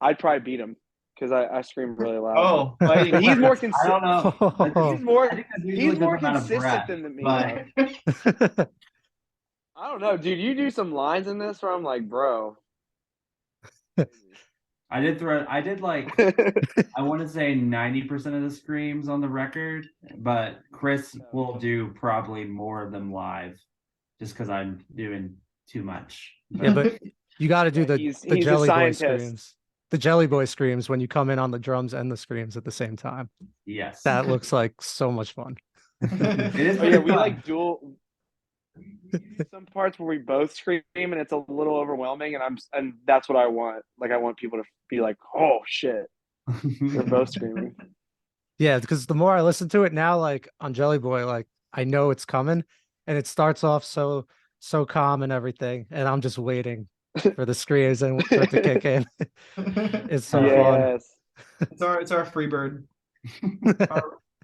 I'd probably beat him because I scream really loud. Oh, fighting But he's more I consistent. don't know. He's more. I think there's usually He's more different amount of consistent breath, than me. but Though. I don't know, dude. You do some lines in this where I'm like, bro. I did like I want to say 90% of the screams on the record, but Chris will do probably more of them live just because I'm doing too much. Yeah, but you got to do Yeah, the he's the a Jelly Boy scientist. screams. The Jelly Boy screams when you come in on the drums and the screams at the same time. Yes. That looks like so much fun. It is Oh yeah, pretty we fun. like dual. We do some parts where we both scream and it's a little overwhelming, and that's what I want. Like I want people to be like, "Oh shit, they're both screaming." Yeah, because the more I listen to it now, like on Jelly Boy, like I know it's coming, and it starts off so calm and everything, and I'm just waiting for the screams and for it to kick in. It's so fun. Yes. It's our free bird.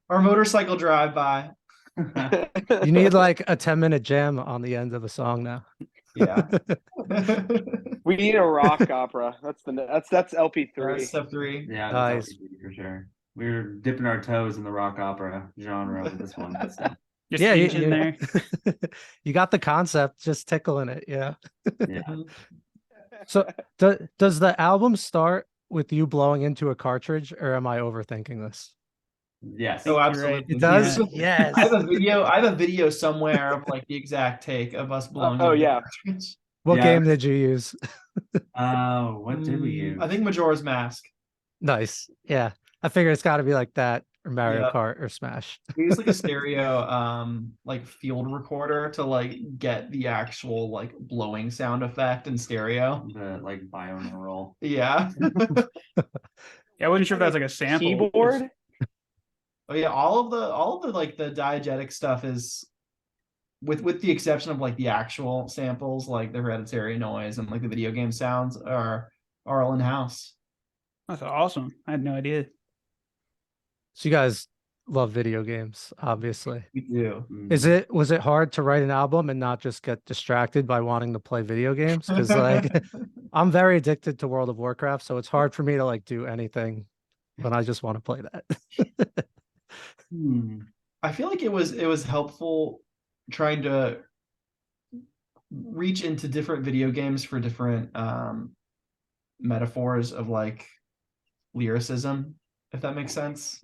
Our motorcycle drive by. You need like a 10-minute jam on the end of a song now. Yeah. We need a rock opera. That's LP3. That's step 3. Yeah, Nice. that's for sure. We were dipping our toes in the rock opera genre with this one. So. Just Yeah, inch in there. You got the concept, just tickling it. Yeah. Yeah. So does the album start with you blowing into a cartridge, or am I overthinking this? Yes. Oh, You're right. absolutely. It does? Yeah. Yes. I have a video somewhere of like the exact take of us blowing. Oh, into yeah. the cartridge. What Yeah. game did you use? What did we use? I think Majora's Mask. Nice. Yeah. I figure it's got to be like that or Mario Yeah. Kart or Smash. We use like a stereo like field recorder to like get the actual like blowing sound effect in stereo. The like binaural. Yeah. Yeah, I wasn't sure if that was like a sample. Keyboard. Oh yeah, all of the like the diegetic stuff is with the exception of like the actual samples, like the hereditary noise and like the video game sounds are all in house. That's awesome. I had no idea. So you guys love video games, obviously. We do. Was it hard to write an album and not just get distracted by wanting to play video games? Because like I'm very addicted to World of Warcraft, so it's hard for me to like do anything when I just want to play that. I feel like it was helpful trying to reach into different video games for different metaphors of like lyricism, if that makes sense.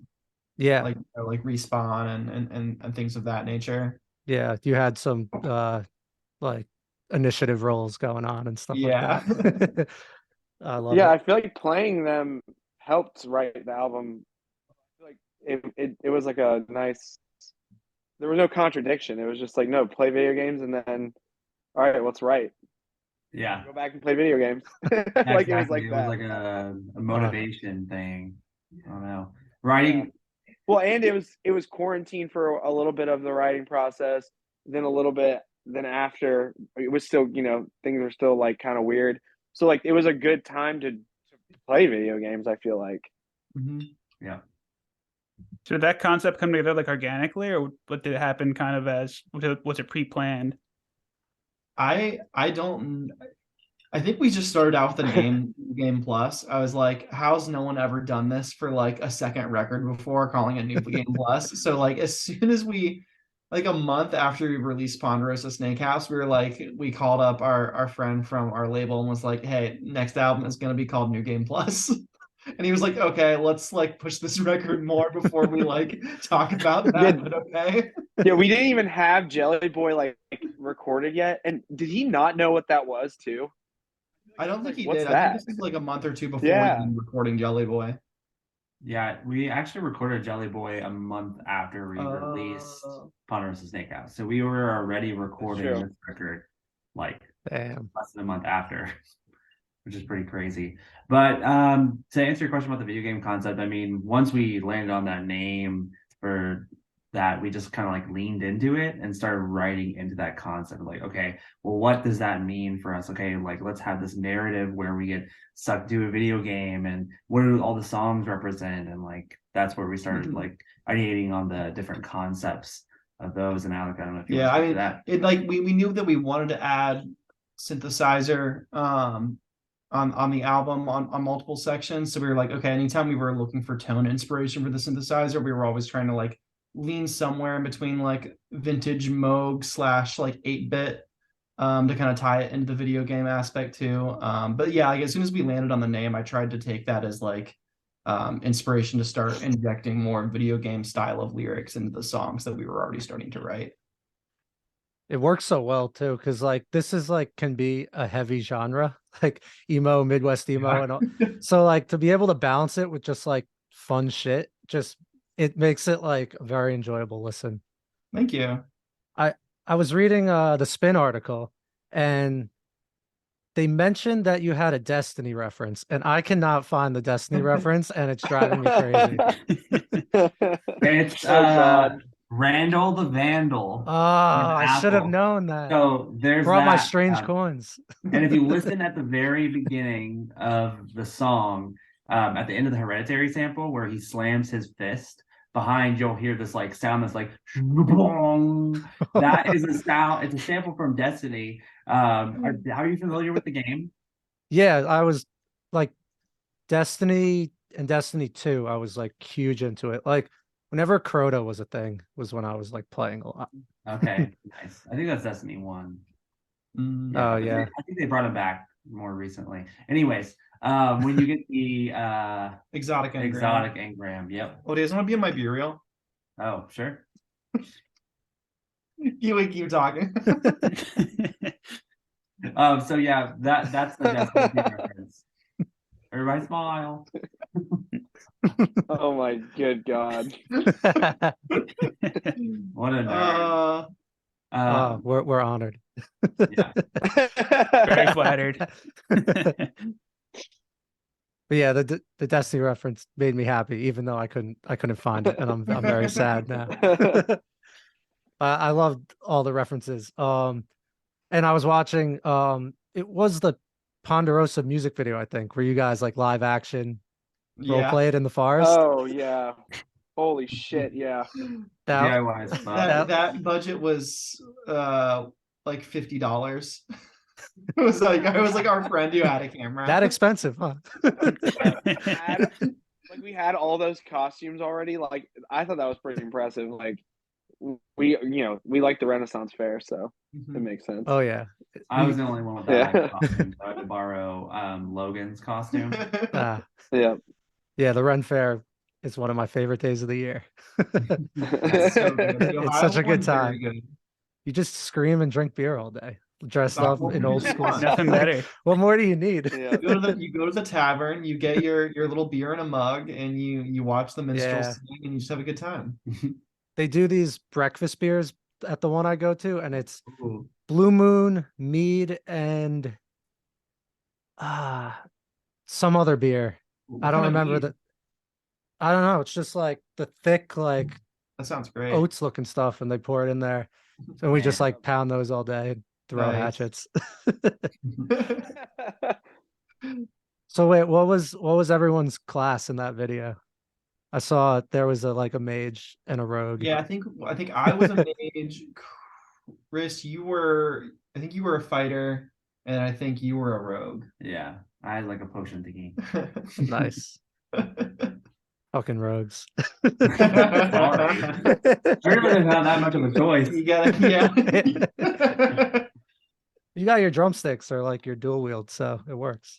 Yeah. Like Respawn and things of that nature. Yeah. You had some like initiative roles going on and stuff Yeah. like that. I love Yeah, it. I feel like playing them helped write the album. Like it was like a nice. There was no contradiction. It was just like, no, play video games, and then, all right, what's right? Yeah. Go back and play video games. Yeah, Like exactly. it was like It that. was like a motivation thing. I don't know. Writing. Well, and it was quarantine for a little bit of the writing process, then a little bit, then after it was still, things were still like kind of weird. So like it was a good time to play video games, I feel like. Mm-hmm. Yeah. So did that concept come together like organically, or what did it happen kind of as was it pre-planned? I think we just started out with the game plus. I was like, how's no one ever done this for like a second record before, calling it New Game Plus? So like as soon as we like a month after we released Ponderosa Snake House, we called up our friend from our label and was like, hey, next album is gonna be called New Game Plus. And he was like, okay, let's like push this record more before we like talk about that. But okay. Yeah, we didn't even have Jelly Boy like recorded yet. And did he not know what that was too? I don't think Like, he what's did. I think that? this was like a month or two before Yeah. even recording Jelly Boy. Yeah, we actually recorded Jelly Boy a month after we released Ponderosa Snake House. So we were already recording this record like Damn. less than a month after, which is pretty crazy. But to answer your question about the video game concept, I mean, once we landed on that name for that, we just kind of like leaned into it and started writing into that concept. Like, okay, well, what does that mean for us? Okay, like let's have this narrative where we get sucked to a video game, and what do all the songs represent? And like that's where we started like ideating on the different concepts of those. And Alec, I don't know if you want to speak to that. It like we knew that we wanted to add synthesizer on the album on multiple sections. So we were like, okay, anytime we were looking for tone inspiration for the synthesizer, we were always trying to like lean somewhere in between like vintage Moog / like 8-bit to kind of tie it into the video game aspect too. But yeah, like as soon as we landed on the name, I tried to take that as like inspiration to start injecting more video game style of lyrics into the songs that we were already starting to write. It works so well too, because like this is like can be a heavy genre, like emo, Midwest emo, and all. So like to be able to balance it with just like fun shit, just it makes it like a very enjoyable listen. Thank you. I was reading the Spin article, and they mentioned that you had a Destiny reference, and I cannot find the Destiny reference, and it's driving me crazy. It's Oh God. Randall the Vandal. Oh, I should have known that. So there's Brought my that. strange coins. And if you listen at the very beginning of the song, at the end of the Hereditary sample where he slams his fist behind, you'll hear this like sound that's like that is a sound. It's a sample from Destiny. How are you familiar with the game? Yeah, I was like Destiny and Destiny 2, I was like huge into it. Like whenever Crota was a thing was when I was like playing a lot. Okay, nice. I think that's Destiny 1. Oh yeah. I think they brought him back more recently. Anyways, when you get the exotic engram, yep. Oh, do you guys want to be in my burial? Oh, sure. You keep talking. So yeah, that's the Destiny reference. Everybody smile. Oh my good God. What a nerd. We're honored. Yeah. Very flattered. But yeah, the Destiny reference made me happy, even though I couldn't find it, and I'm very sad now. I loved all the references. And I was watching it was the Ponderosa music video, I think, where you guys like live action role played in the forest. Oh yeah. Holy shit, yeah. That budget was like $50. It was like our friend who had a camera. That expensive, huh? We had all those costumes already. Like I thought that was pretty impressive. Like we like the Renaissance Fair, so it makes sense. Oh yeah. I was the only one with that costume, so I had to borrow Logan's costume. Yeah. Yeah, the Ren Fair is one of my favorite days of the year. That's so good. It's such a good time. You just scream and drink beer all day, dressed up in old school. Nothing better. What more do you need? Yeah. You go to the tavern, you get your little beer in a mug, and you watch the minstrels sing, and you just have a good time. They do these breakfast beers at the one I go to, and it's Blue Moon, mead, and some other beer. I don't remember the. I don't know. It's just like the thick, like that sounds great. Oats looking stuff, and they pour it in there. So we just like pound those all day and throw hatchets. So wait, what was everyone's class in that video? I saw there was a mage and a rogue. Yeah, I think I was a mage. Chris, I think you were a fighter, and I think you were a rogue. Yeah, I had like a potion thingy. Nice. Fucking rogues. Sorry. Sure doesn't have that much of a choice. You You got your drumsticks or like your dual wield, so it works.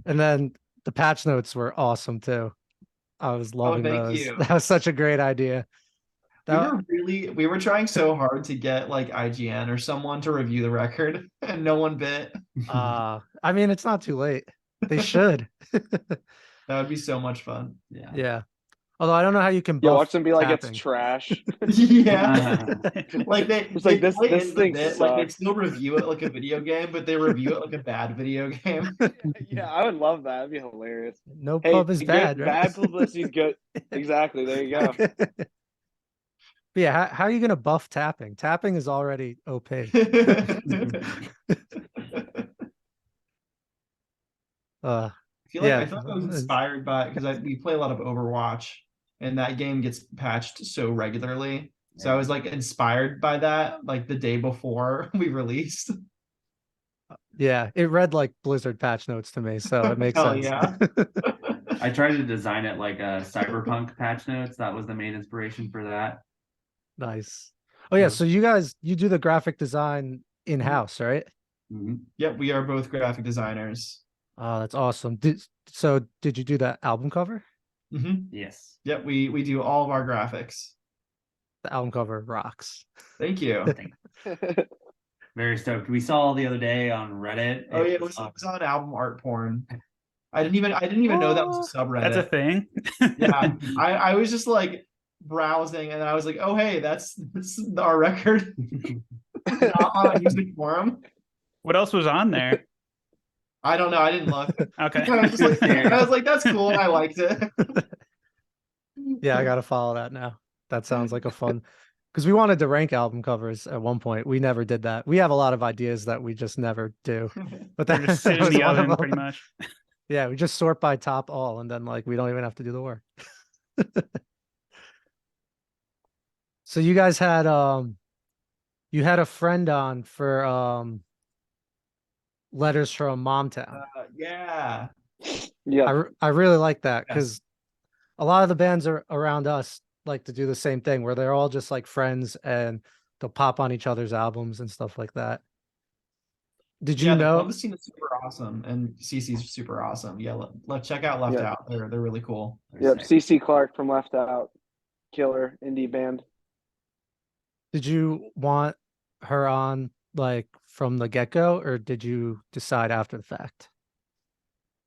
And then the patch notes were awesome too. I was Oh, loving thank those. you. That was such a great idea. That We were trying so hard to get like IGN or someone to review the record, and no one bit. I mean, it's not too late. They should. That would be so much fun. Yeah. Yeah. Although I don't know how you can Yeah, buff watch them be like it's tapping. trash. Yeah. Like It's they like play this in the thing bit, like they sucks. still review it like a video game, but they review it like a bad video game. Yeah, I would love that. That'd be hilarious. No Hey, pub is bad, good right? bad publicity is good. Exactly. There you go. But yeah, how are you gonna buff tapping? Tapping is already OP. Uh yeah. I feel like I was inspired by because we play a lot of Overwatch, and that game gets patched so regularly. So I was like inspired by that, like the day before we released. Yeah, it read like Blizzard patch notes to me, so it makes Hell sense. yeah. I tried to design it like a cyberpunk patch notes. That was the main inspiration for that. Nice. Oh yeah, so you do the graphic design in-house, right? Mhm. Yep, we are both graphic designers. Oh, that's awesome. Did you do that album cover? Yes. Yep, we do all of our graphics. The album cover rocks. Thank you. Very stoked. We saw the other day on Reddit. Oh yeah, it was on album art porn. I didn't even know that was a subreddit. That's a thing. Yeah, I was just like browsing, and I was like, oh hey, that's our record. Not on a music forum. What else was on there? I don't know. I didn't look. Okay. I was like, that's cool, and I liked it. Yeah, I gotta follow that now. That sounds like a fun because we wanted to rank album covers at one point. We never did that. We have a lot of ideas that we just never do. But They're that, just that sit in was the one of oven, them. pretty much. Yeah, we just sort by top all, and then like we don't even have to do the work. So you had a friend on for Letters from Momtown. Yeah. Yeah. I really like that Yes. because a lot of the bands are around us like to do the same thing where they're all just like friends and they'll pop on each other's albums and stuff like that. Did you Yeah, the know? Columbus scene is super awesome, and CC's super awesome. Yeah, let's check out Left Yeah. Out. They're really cool. Yep. CC Clark from Left Out, killer indie band. Did you want her on like from the get-go, or did you decide after the fact?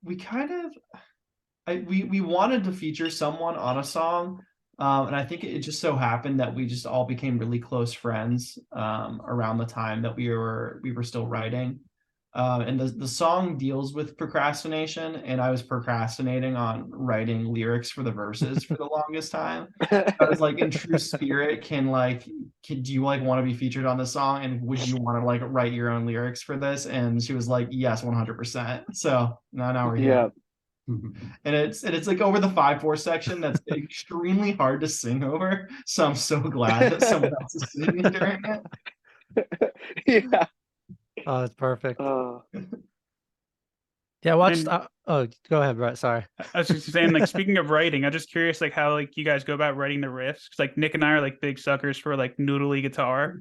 We kind of we wanted to feature someone on a song, and I think it just so happened that we just all became really close friends around the time that we were still writing. And the song deals with procrastination, and I was procrastinating on writing lyrics for the verses for the longest time. I was like, in true spirit, do you like want to be featured on the song, and would you want to like write your own lyrics for this? And she was like, yes, 100%. So now we're here. Yeah. And it's like over the 5/4 section that's extremely hard to sing over. So I'm so glad that someone else is singing during it. Yeah. Oh, that's perfect. Yeah, I watched. Oh, go ahead, Brett. Sorry. I was just saying, like, speaking of writing, I'm just curious, like, how like you guys go about writing the riffs. 'Cause, like, Nick and I are like big suckers for like noodly guitar.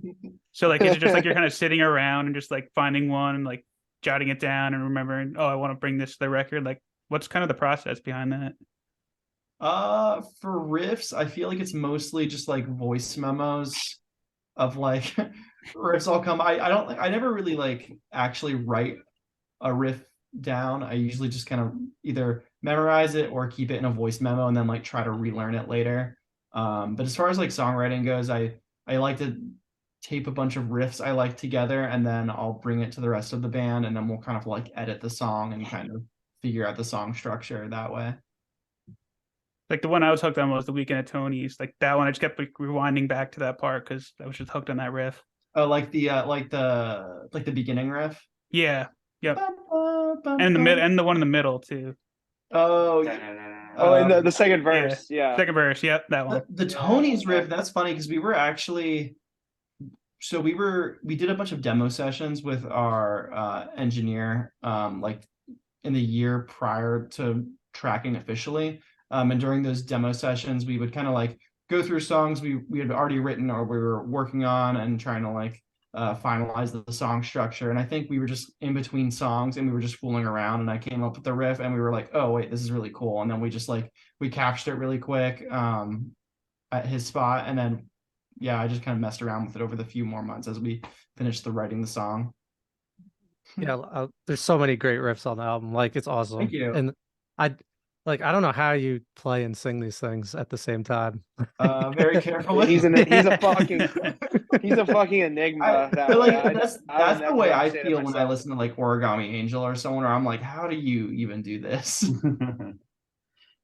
So like, is it just like you're kind of sitting around and just like finding one and like jotting it down and remembering, oh, I want to bring this to the record? Like, what's kind of the process behind that? For riffs, I feel like it's mostly just like voice memos of like riffs all come. I never really like actually write a riff down. I usually just kind of either memorize it or keep it in a voice memo and then like try to relearn it later. But as far as like songwriting goes, I like to tape a bunch of riffs I like together, and then I'll bring it to the rest of the band, and then we'll kind of like edit the song and kind of figure out the song structure that way. Like the one I was hooked on was The Weekend at Tony's. Like that one, I just kept like rewinding back to that part because I was just hooked on that riff. Oh, like the beginning riff. Yeah. Yep. And the one in the middle too. Oh, and the second verse. Yeah. Second verse. Yep, that one. The Tony's riff. That's funny because we were actually. So we did a bunch of demo sessions with our engineer, like in the year prior to tracking officially. And during those demo sessions, we would kind of like go through songs we had already written or we were working on and trying to like finalize the song structure. And I think we were just in between songs and we were just fooling around, and I came up with the riff and we were like, oh wait, this is really cool. And then we just like we captured it really quick at his spot, and then yeah, I just kind of messed around with it over the few more months as we finished writing the song. Yeah, there's so many great riffs on the album. Like it's awesome. Thank you. And I I don't know how you play and sing these things at the same time. Very carefully. He's a fucking enigma. That like way. that's the way I understand it feel when I myself. listen to like Origami Angel or someone, where I'm like, how do you even do this?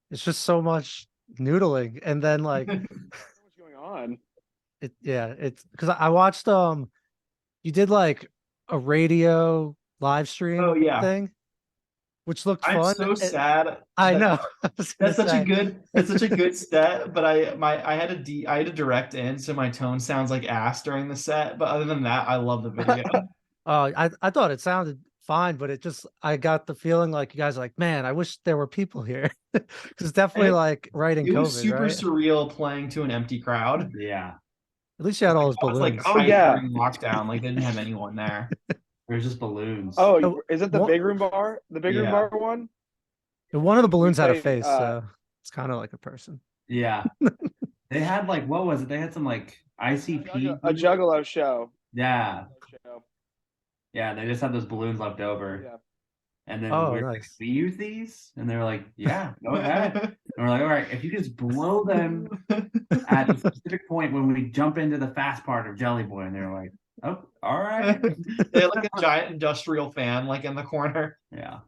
It's just so much noodling, and then like What's going on? it's because I watched you did like a radio live stream Oh yeah. thing, which looked I'm fun. so sad. I that- know. I was gonna say. that's such a good set, but I had to direct in, so my tone sounds like ass during the set. But other than that, I love the video. Oh, I thought it sounded fine, but it just I got the feeling like you guys are like, man, I wish there were people here. Because it's definitely like writing It was COVID, super right? surreal playing to an empty crowd. Yeah. At least you had all those It was like balloons. Oh, yeah. during lockdown, like they didn't have anyone there. There's just balloons. Oh, Oh, is it the what- big room bar? The big room Yeah. bar one? And one of the balloons had a played, face, so it's kind of like a person. Yeah. They had like, what was it? They had some like ICP. A Juggalo show. Yeah. Show. Yeah. They just had those balloons left over. Yeah. And then Oh, we were like, nice. we use these? And they were like, yeah, go ahead. And we're like, all right, if you just blow them at a specific point when we jump into the fast part of Jelly Boy, and they were like, oh, all right. They had like a giant industrial fan like in the corner. Yeah.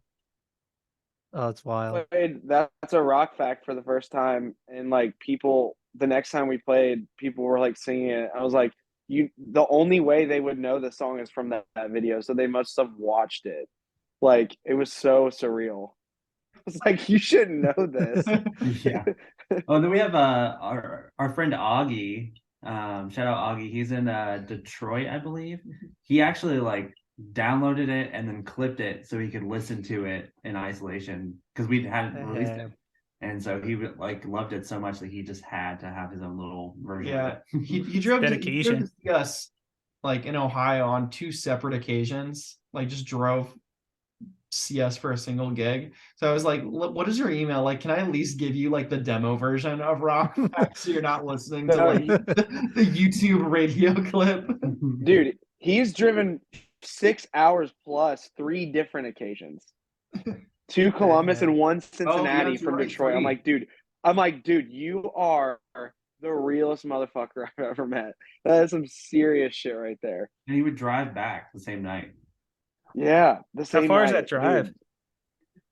Oh, it's wild. That's a rock fact for the first time, and like people, the next time we played, people were like singing it. I was like, the only way they would know the song is from that video, so they must have watched it. Like it was so surreal. It's like you should know this. Yeah. Oh, then we have our friend Augie. Shout out Augie. He's in Detroit, I believe. He actually like downloaded it and then clipped it so he could listen to it in isolation because we hadn't released it. And so he like loved it so much that he just had to have his own little version. Yeah, of it. he drove Dedication. to see us like in Ohio on 2 separate occasions. Like just drove see us for a single gig. So I was like, what is your email? Like, can I at least give you like the demo version of Rock Facts so you're not listening to like the YouTube radio clip? Dude, he's driven 6 hours plus 3 different occasions. 2 Columbus and 1 Cincinnati from right, Detroit. 3. I'm like, dude, you are the realest motherfucker I've ever met. That is some serious shit right there. And he would drive back the same night. Yeah, the same. How far is night, that drive?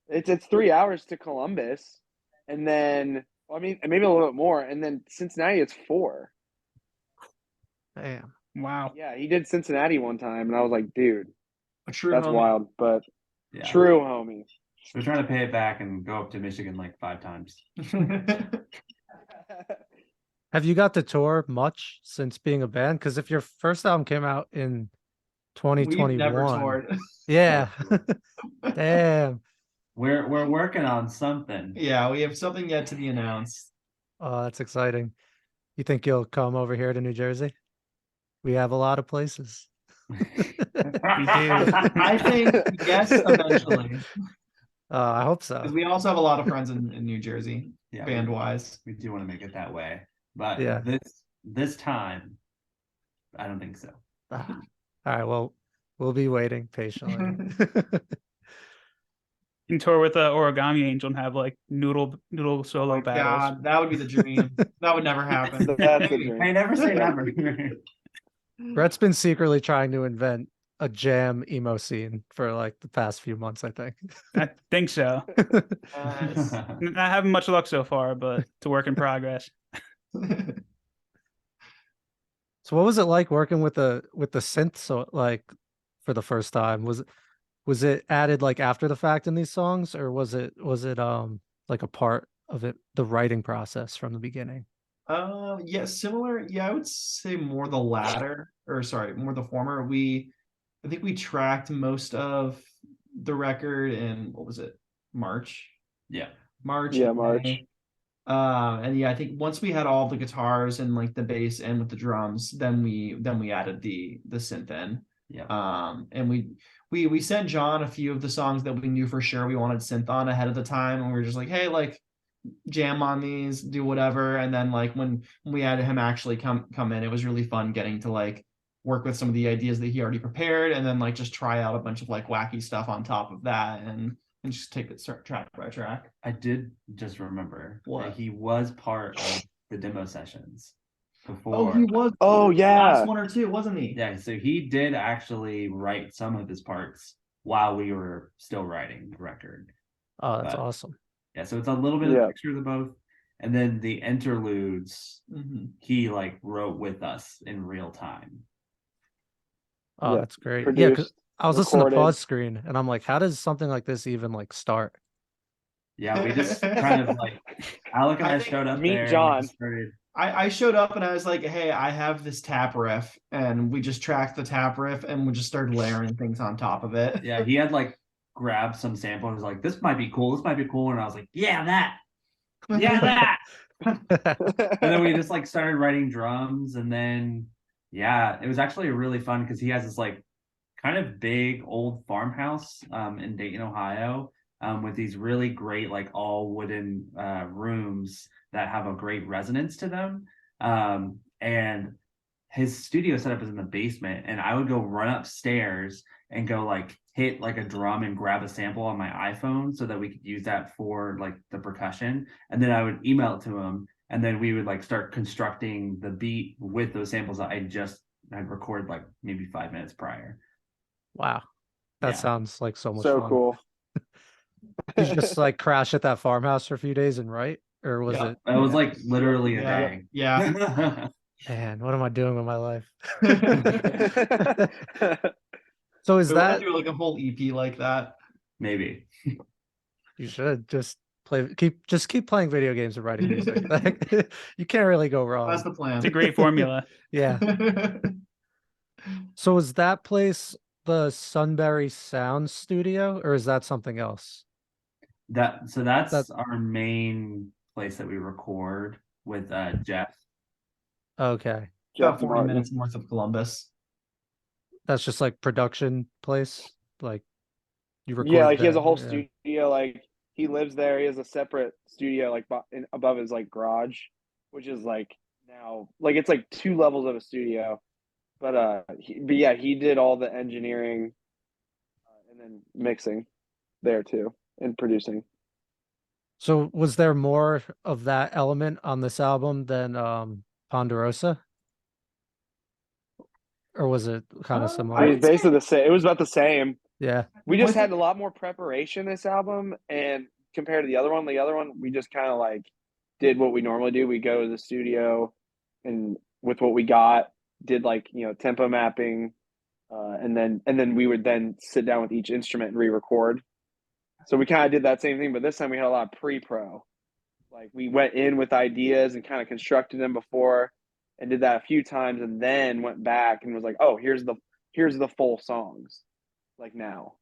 Dude. It's 3 hours to Columbus, and then maybe a little bit more, and then Cincinnati it's 4. Damn. Wow. Yeah, he did Cincinnati one time, and I was like, dude, A true that's homie. wild, but Yeah. true homie. We're trying to pay it back and go up to Michigan like 5 times. Have you got to tour much since being a band? Because if your first album came out in We've never 2021, toured. yeah, damn. We're working on something. Yeah, we have something yet to be announced. Oh, that's exciting. You think you'll come over here to New Jersey? We have a lot of places. I think yes, eventually. I hope so. Because we also have a lot of friends in New Jersey, Yeah, band wise. we do want to make it that way. But Yeah. this time, I don't think so. All right, well, we'll be waiting patiently. You can tour with Origami Angel and have like noodle solo battles. God, that would be the dream. That would never happen. That's the dream. I never say never. Brett's been secretly trying to invent a jam emo scene for like the past few months, I think. I think so. Not having much luck so far, but it's a work in progress. So what was it like working with the synth so like for the first time? Was it added like after the fact in these songs, or was it like a part of it, the writing process from the beginning? Yeah, similar. Yeah, I would say more the latter, or sorry, more the former. I think we tracked most of the record in what was it, March? Yeah. March. Yeah, and March. May. And yeah, I think once we had all the guitars and like the bass and with the drums, then we added the synth in. Yeah. And we sent John a few of the songs that we knew for sure we wanted synth on ahead of the time, and we were just like, hey, like jam on these, do whatever. And then like when we had him actually come in, it was really fun getting to like work with some of the ideas that he already prepared, and then like just try out a bunch of like wacky stuff on top of that, and just take it track by track. I did just remember What? that he was part of the demo sessions before. Oh, he was. Oh yeah, last one or two, wasn't he? Yeah, so he did actually write some of his parts while we were still writing the record. Oh, that's awesome. Yeah, so it's a little bit of a mixture of the both. And then the interludes, he like wrote with us in real time. Oh, that's great. Produced, yeah, because I was listening to recorded. pause screen, and I'm like, how does something like this even like start? Yeah, we just kind of like Alec and I showed up meet there. John. And started... I showed up and I was like, hey, I have this tap riff, and we just tracked the tap riff and we just started layering things on top of it. Yeah, he had like grabbed some sample and was like, this might be cool, this might be cool. And I was like, yeah, that. And then we just like started writing drums, and then yeah, it was actually really fun because he has this like kind of big old farmhouse in Dayton, Ohio, with these really great like all wooden rooms that have a great resonance to them. And his studio setup is in the basement, and I would go run upstairs and go like hit like a drum and grab a sample on my iPhone so that we could use that for like the percussion. And then I would email it to him, and then we would like start constructing the beat with those samples that I'd recorded like maybe 5 minutes prior. Wow. That sounds like so much so fun. cool. Did you just like crash at that farmhouse for a few days and write? Or was it? It was like literally a day. Yeah. Man, what am I doing with my life? So is we want that to do like a whole EP like that? Maybe. You should just keep playing video games and writing music. Like, you can't really go wrong. That's the plan. It's a great formula. Yeah. So is that place the Sunbury Sound Studio, or is that something else? That's our main place that we record with Jeff. Okay. About 40 minutes north of Columbus. That's just like production place, like you record. Yeah, like he has a whole studio. Like he lives there. He has a separate studio, like above his like garage, which is like now like it's like 2 levels of a studio. But yeah, he did all the engineering and then mixing there too and producing. So was there more of that element on this album than Ponderosa? Or was it kind of similar? I mean, it's basically the same. It was about the same. Yeah. We just had a lot more preparation this album, and compared to the other one, we just kind of like did what we normally do. We go to the studio and with what we got, did like, tempo mapping, and then we would then sit down with each instrument and re-record. So we kind of did that same thing, but this time we had a lot of pre-pro. Like we went in with ideas and kind of constructed them before, and did that a few times, and then went back and was like, oh, here's the full songs, like now.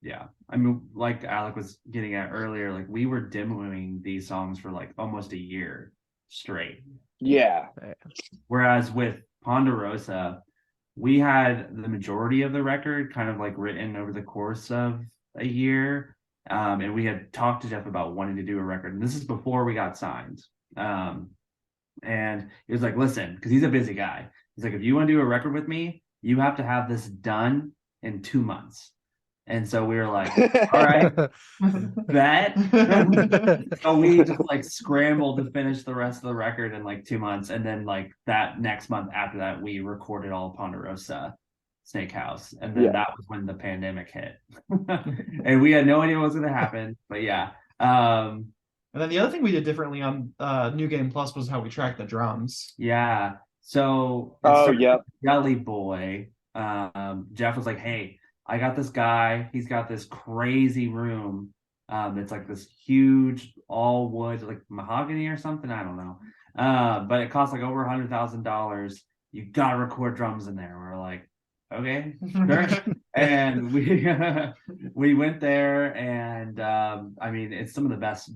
Yeah, I mean, like Alec was getting at earlier, like we were demoing these songs for like almost a year straight. Yeah. Whereas with Ponderosa, we had the majority of the record kind of like written over the course of a year. And we had talked to Jeff about wanting to do a record. And this is before we got signed. And he was like, listen, because he's a busy guy. He's like, if you want to do a record with me, you have to have this done in 2 months. And so we were like, all right, bet. So we just like scrambled to finish the rest of the record in like 2 months. And then like that next month after that, we recorded all of Ponderosa Snake House. And then that was when the pandemic hit. And we had no idea what was going to happen. But yeah. And then the other thing we did differently on New Game Plus was how we tracked the drums. Yeah. So Jelly Boy, Jeff was like, hey, I got this guy. He's got this crazy room. It's like this huge all wood, like mahogany or something. I don't know. But it costs like over $100,000. You gotta record drums in there. We're like, okay, sure. And we went there, and I mean, it's some of the best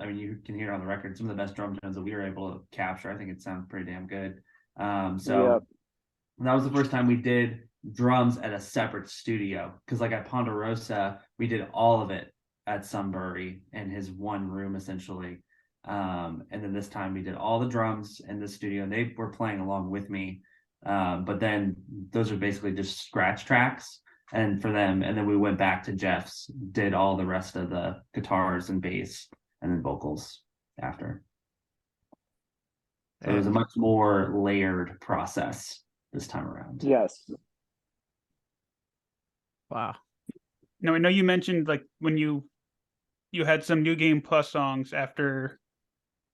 I mean, you can hear on the record some of the best drum tones that we were able to capture. I think it sounds pretty damn good. So that was the first time we did drums at a separate studio, because like at Ponderosa, we did all of it at Sunbury in his one room essentially. And then this time we did all the drums in the studio, and they were playing along with me. But then those are basically just scratch tracks and for them, and then we went back to Jeff's, did all the rest of the guitars and bass and then vocals after. So it was a much more layered process this time around. Yes. Wow. Now I know you mentioned like when you had some New Game Plus songs after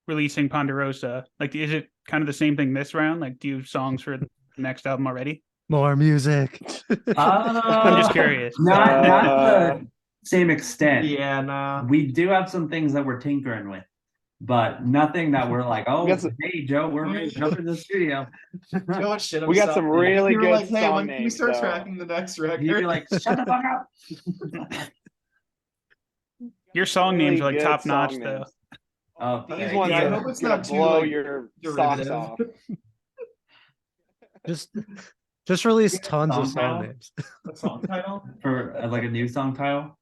releasing Ponderosa. Like, is it kind of the same thing this round? Like, do you have songs for the next album already? More music. I'm just curious. Not the same extent. Yeah, nah. We do have some things that we're tinkering with, but nothing that we're like, oh, hey, Joe, we're ready to jump in the studio. Joe shit We got some really you were good like, hey, song when can we names, start though. tracking the next record? You'd be like, shut the fuck up. Your song Really names are like good top notch, song though. names. Oh, These yeah, ones I are hope it's gonna not too, blow like, your socks derivative. off. Just release Yeah, tons of song song title? names. A song title? for like a new song title.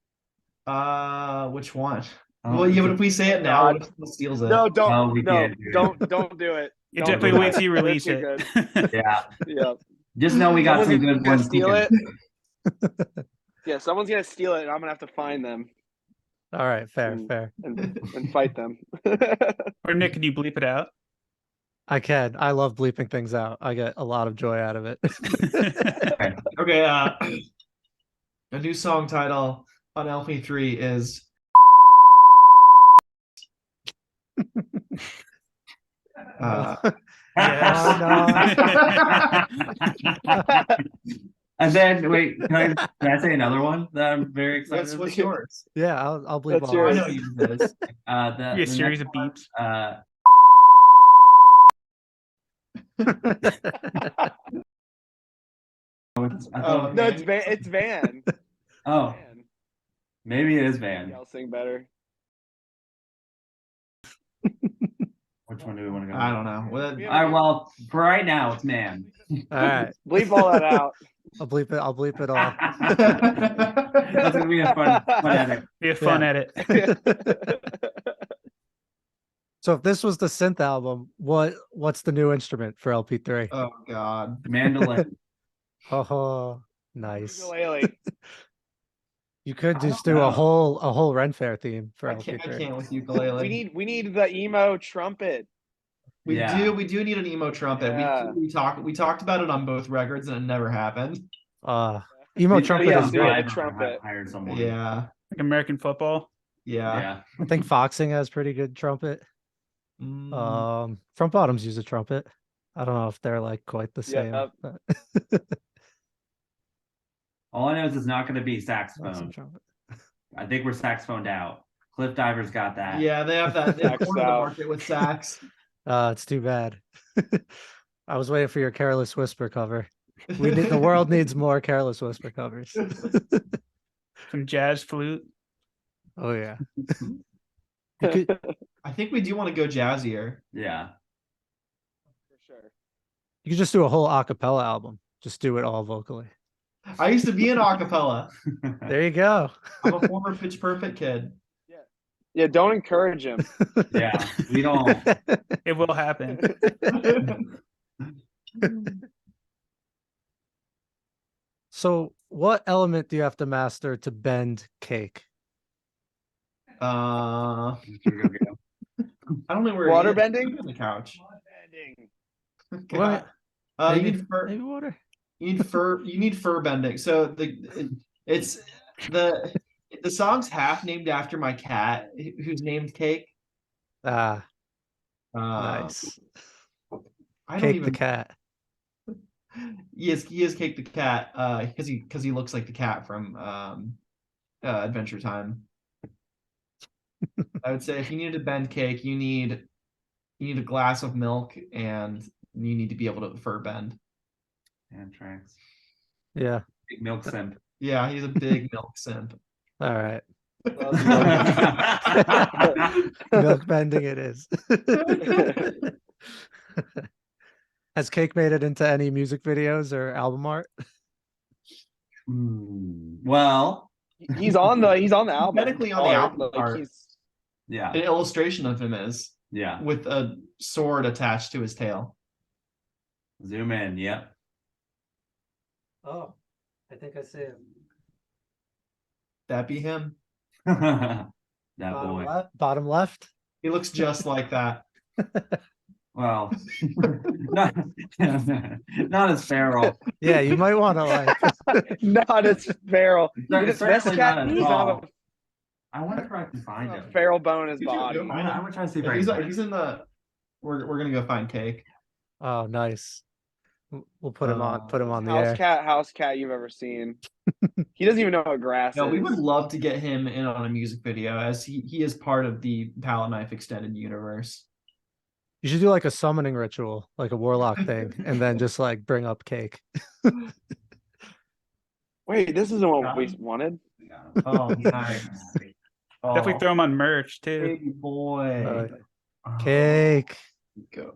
Which one? Oh, Well, yeah, but if we say it now, God. what if someone steals it? No, don't. Oh, we no, can't do it. don't do it. You Don't definitely do wait that. till you release They're it. too good. Yeah. Yeah. Just know we got some Someone's good gonna ones. steal kicking. it. Yeah, someone's gonna steal it, and I'm gonna have to find them All right, fair. and fight them. Or Nick, can you bleep it out? I can. I love bleeping things out. I get a lot of joy out of it. Okay, a new song title on LP3 is Yes. And then wait, can I say another one that I'm very excited? what's yours? Yeah, I'll bleep That's all I yours. know yours is. Be a series of beeps. Oh, No, it's Van. Oh, Van. maybe it is Van. Y'all sing better. Which one do we want to go? I don't know. All right, well, for right now, it's Man. All right, Bleep all that out. I'll bleep it. I'll bleep it all. That's gonna be a fun edit. Be a fun Yeah. edit. So if this was the synth album, what's the new instrument for LP3? Oh God. Mandolin. Oh, nice. Ukulele. You could I don't just do know. a whole Ren Fair theme for I LP3. can't with ukulele. We need the emo trumpet. We Yeah. do need an emo trumpet. Yeah. We talked about it on both records and it never happened. Emo We- trumpet yeah, is the great. trumpet. Hired someone. Yeah. Like American football. Yeah. Yeah. I think Foxing has pretty good trumpet. Front Bottoms use a trumpet. I don't know if they're like quite the same. Yeah. But All I know is it's not going to be awesome saxophone. trumpet. I think we're saxophoned out. Cliff Diver's got that. Yeah, they have that. They have Maxed cornered the out. market with sax. It's too bad. I was waiting for your Careless Whisper cover. The world needs more Careless Whisper covers. Some jazz flute. Oh yeah. You could, I think we do want to go jazzier. Yeah. For sure. you could just do a whole a cappella album. Just do it all vocally. I used to be an acapella. There you go. I'm a former Pitch Perfect kid. Yeah, don't encourage him. Yeah. We don't. It will happen. So what element do you have to master to bend cake? I don't know where Water he is. bending? On the couch. Bending. God. You need fur. Maybe water. You need fur. You need fur bending. So it's the song's half named after my cat, who's named Cake. Ah, Uh, nice. I don't Cake even. the cat. He is Cake the cat. Because he looks like the cat from Adventure Time. I would say if you need to bend cake, you need a glass of milk and you need to be able to fur bend. Anthrax. Yeah. Big milk simp. Yeah, he's a big milk simp. All right. Milk bending it is. Has Cake made it into any music videos or album art? Well, He's on the album. Technically on the album Like art. he's yeah, An illustration of him is yeah. with a sword attached to his tail. Zoom in. Yep. Oh, I think I see him. That be him. That Bottom boy. left. Bottom left. He looks just like that. Well, not as feral. Yeah, you might want to like. not as feral. It's certainly not as needs to have tall. I wonder if I can find a him. feral bone in his Could you body. go find I'm gonna try to see if If I he's, can if he's in the, we're gonna go find Cake. Oh, nice. We'll put him on. Put him on the house air. house cat you've ever seen. He doesn't even know what grass No, is. we would love to get him in on a music video as he is part of the Palette Knife extended universe. You should do like a summoning ritual, like a warlock thing, and then just like bring up Cake. Wait, this isn't what we wanted. Oh, nice. Definitely throw him on merch too. Big boy. Cake. Go.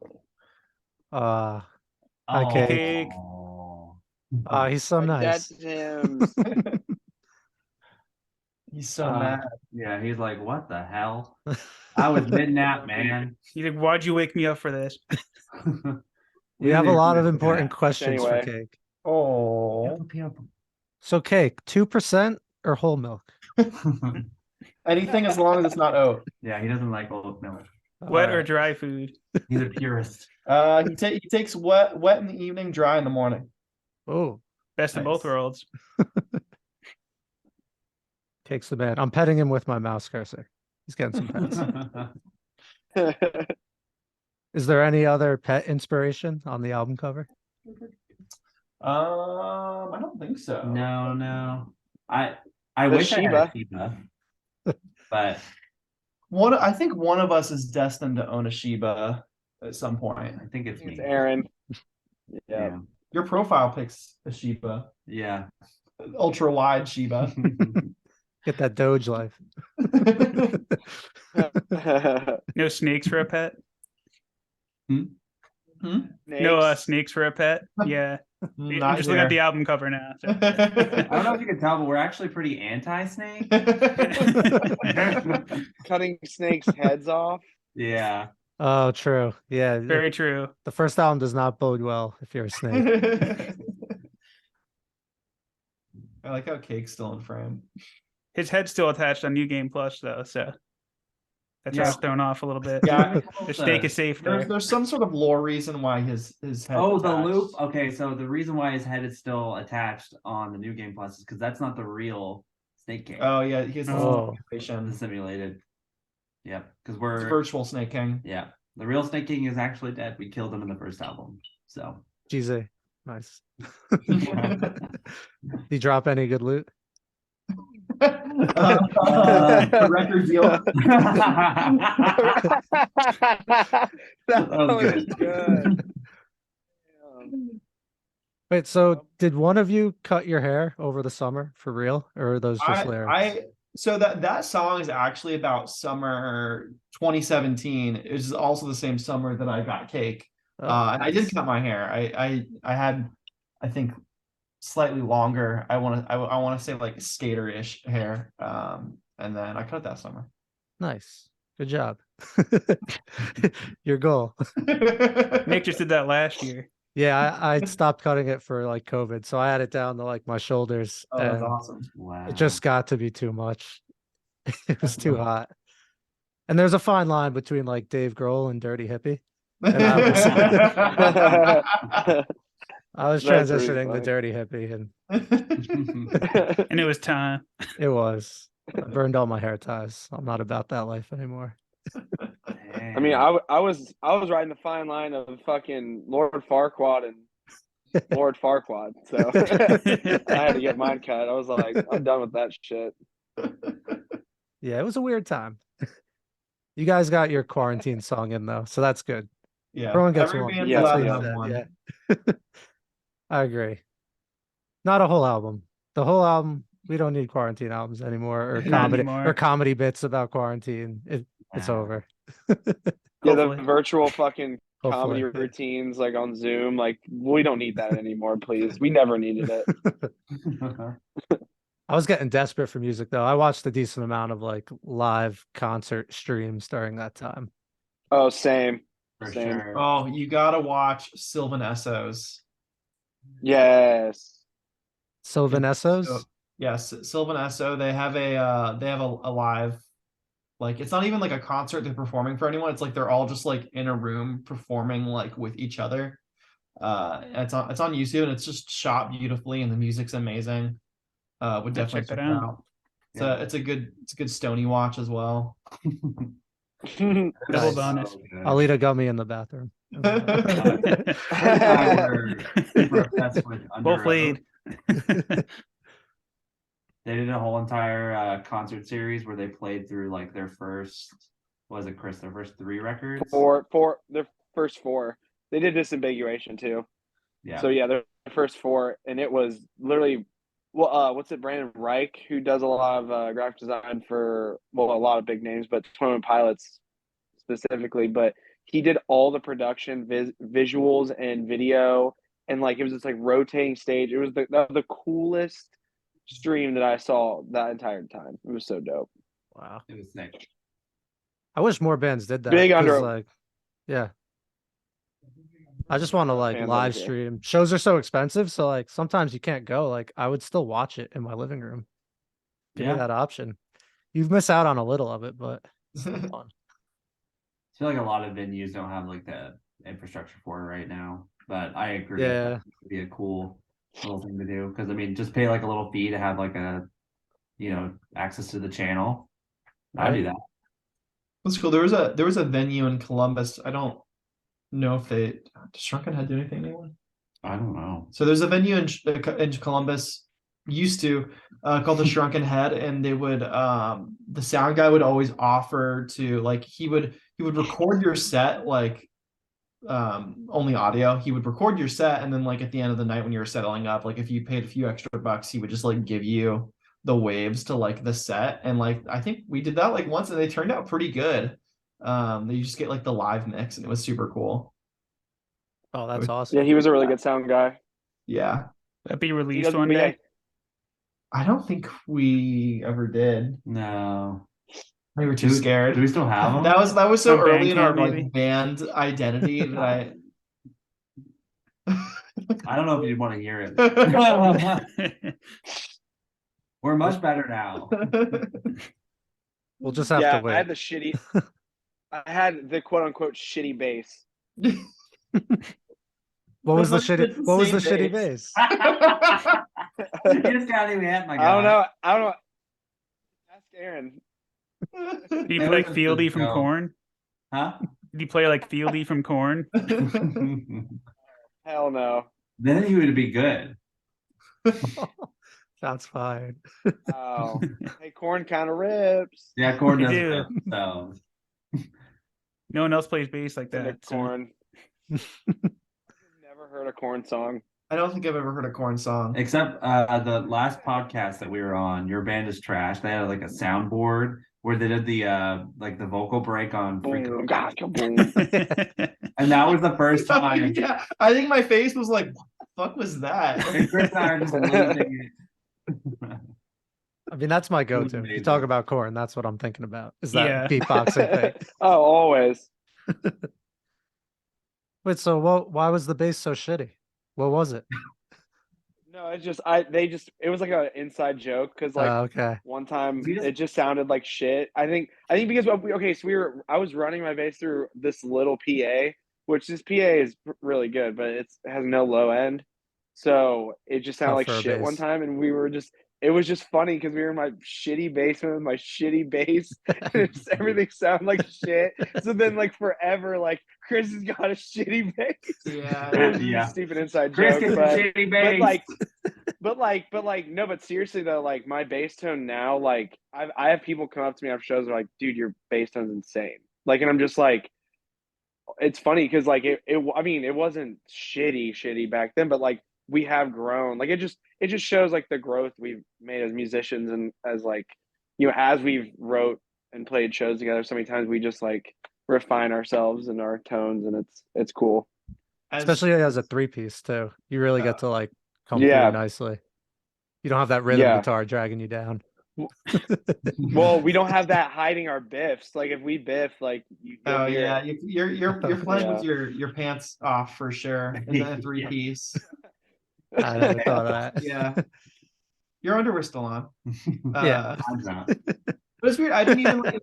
Hi, Oh. Cake. He's so nice. That's him. He's so mad. Yeah, he's like, what the hell? I was mid-nap, man. He's like, why'd you wake me up for this? We have a lot of important questions for Anyway. Cake. Oh. So Cake, 2% or whole milk? Anything as long as it's not oat. Yeah, he doesn't like oat milk. Wet or dry food? He's a purist. He takes wet in the evening, dry in the morning. Oh, Best of both Nice. worlds. Cake's the man. I'm petting him with my mouse cursor. He's getting some pets. Is there any other pet inspiration on the album cover? I don't think so. No. I The wish I had a Shiba. Shiba, but I think one of us is destined to own a Shiba at some point. I think it's me. It's Aaron. Yeah. Your profile picks a Shiba, Yeah. ultra wide Shiba. Get that Doge life. No snakes for a pet? No Snakes. snakes for a pet? Yeah. I'm Not just looking at the album cover now. So. I don't know if you can tell, but we're actually pretty anti-snake. Cutting snakes' heads off. Yeah. Oh, true. Yeah. Very true. The first album does not bode well if you're a snake. I like how Cake's still in frame. His head's still attached on New Game Plus though, so that's how it's thrown off a little bit. Yeah, The snake is safe there. there's some sort of lore reason why his head. Oh, the loop. Okay, so the reason why his head is still attached on the New Game Plus is because that's not the real Snake King. Oh yeah, he has Oh. The simulation. simulated. Yep, because It's we're virtual Snake King. yeah. The real Snake King is actually dead. We killed him in the first album. So GZ. Nice. Did he drop any good loot? Record deal. that was good. Wait, so did one of you cut your hair over the summer for real? Or are those just lyrics? So that song is actually about summer 2017. It was also the same summer that I got Cake. Oh, And I did nice. cut my hair. I had, I think, slightly longer. I want to say like skater-ish hair. And then I cut that summer. Nice. Good job. Your goal. Nick just did that last year. Yeah, I stopped cutting it for like COVID, so I had it down to like my shoulders. Oh, that's and awesome. wow. it just got to be too much. It was too hot. And there's a fine line between like Dave Grohl and Dirty Hippie. And I was That's really transitioning to funny. Dirty Hippie, and And it was time. it was. I burned all my hair ties. I'm not about that life anymore. I mean, I was riding the fine line of fucking Lord Farquaad and Lord Farquaad, so I had to get mine cut. I was like, I'm done with that shit. Yeah, it was a weird time. You guys got your quarantine song in though, so that's good. Yeah, Everyone gets every one. band's Yeah, allowed to please. have one. Yeah. I agree. Not a whole album. The whole album We don't need quarantine albums anymore, or Not comedy anymore. bits about quarantine. It's Yeah. over. Yeah, the Hopefully. virtual fucking Hopefully. comedy routines like on Zoom. Like we don't need that anymore, please. We never needed it. I was getting desperate for music though. I watched a decent amount of like live concert streams during that time. Oh, same. For Same. sure. Oh, you gotta watch Sylvan Essos. Yes. Sylvan So, Essos? yes, Sylvan Esso. They have a live, like it's not even like a concert they're performing for anyone. It's like they're all just like in a room performing like with each other. It's on YouTube and it's just shot beautifully and the music's amazing. Would I'll definitely check that check it out. out. Yeah. It's a good Stony watch as well. Double Nice. bonus. So good. I'll eat a gummy in the bathroom. Corey and I were super obsessed with Under Both lead. Oath. They did a whole entire concert series where they played through like their first, what was it, Chris? Their first 3 records. Four, the first 4. They did Disambiguation too. Yeah. So yeah, the first 4, and it was literally, well, what's it? Brandon Reich, who does a lot of graphic design for a lot of big names, but 21 Pilots specifically. But he did all the production, visuals, and video, and like it was just like rotating stage. It was the coolest stream that I saw that entire time. It was so dope. Wow. It was sick. I wish more bands did that. Big 'cause, Under like, yeah. I just want to like fans live over here. stream. Shows are so expensive, so like sometimes you can't go. Like I would still watch it in my living room. Give me Yeah. that option. You've missed out on a little of it, but it's still fun. I feel like a lot of venues don't have like the infrastructure for it right now, but I agree. Yeah. That would be a cool little thing to do because I mean, just pay like a little fee to have like a, access to the channel. I'd do that. That's cool. There was a venue in Columbus. I don't know if does Shrunken Head do anything anymore? I don't know. So there's a venue in Columbus, used to, called the Shrunken Head, and they would the sound guy would always offer to like he would record your set like only audio. He would record your set, and then like at the end of the night when you were settling up, like if you paid a few extra bucks, he would just like give you the waves to like the set. And like I think we did that like once and they turned out pretty good. You just get like the live mix and it was super cool. Oh, that's Yeah, awesome. he was a really good sound guy. Yeah. That be released doesn't- one but yeah, day. I don't think we ever did. No. We were too scared. Do we still have them? That was so On early in our Bandcamp, maybe? like band identity that I I don't know if you'd want to hear it. We're much better now. We'll just have to yeah, wait. I had the shitty. I had the quote unquote shitty bass. What was the It's the shitty? What was the same shitty bass. bass? You just got even at my guy. I don't know. Ask Aaron. Did you It play was Fieldy just from dope. Korn? Huh? Did you play like Fieldy from Korn? Hell no. Then he would be good. That's fine. Oh, hey, Corn kind of rips. Yeah, Korn They does do. it. So No one else plays bass like Into that. So. Corn. Never heard a Corn song. I don't think I've ever heard a Corn song. except the last podcast that we were on, Your Band is Trash. They had like a soundboard where they did the like the vocal break on Freak Boom, Out. gotcha, boom. And that was the first time. Yeah, I think my face was like, what the fuck was that? And Chris and I are just losing it. I mean, that's my go-to. If you amazing. talk about corn, that's what I'm thinking about. Is that Yeah. beatboxing thing? Oh, always. Wait, so why was the bass so shitty? What was it? No, it's just it was like an inside joke because like Okay. one time We just- it just sounded like shit. I think because I was running my bass through this little PA, which this PA is really good, but it has no low end, so it just sounded like for a shit one bass. time, and it was just funny because we were in my shitty basement with my shitty bass. And everything sounded like shit. So then, like forever, like Chris has got a shitty bass. Yeah. It was just Yeah. a stupid inside Chris joke, gets a but shitty bass. no, but seriously though, like my bass tone now, like I have people come up to me after shows and are like, dude, your bass tone's insane. Like, and I'm just like, it's funny because like I mean, it wasn't shitty back then, but like we have grown. Like it just shows like the growth we've made as musicians, and as like, as we've wrote and played shows together so many times, we just like refine ourselves and our tones, and it's cool. Especially as a three-piece too. You really get to like come through Yeah, nicely. You don't have that rhythm yeah. guitar dragging you down. Well, we don't have that hiding our biffs. Like if we biff, like you'll Oh hear yeah, it. you're playing with Yeah. your pants off for sure in the three Yeah. piece. I never thought of that. Yeah, your underwear's still on. Yeah. Mine's not. But it's weird. I didn't even like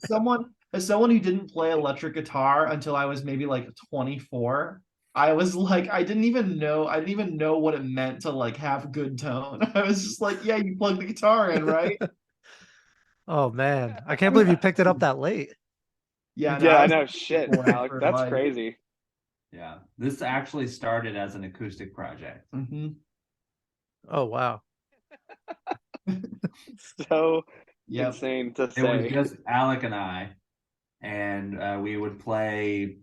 as someone who didn't play electric guitar until I was maybe like 24. I was like, I didn't even know what it meant to like have good tone. I was just like, yeah, you plug the guitar in, right? Oh man, I can't believe you picked it up that late. Yeah, no, Yeah, I I was know. Shit, boy Alec. for That's life. crazy. Yeah, this actually started as an acoustic project. Hmm. Oh wow. So Yep. insane to It was say. just Alec and I, and we would play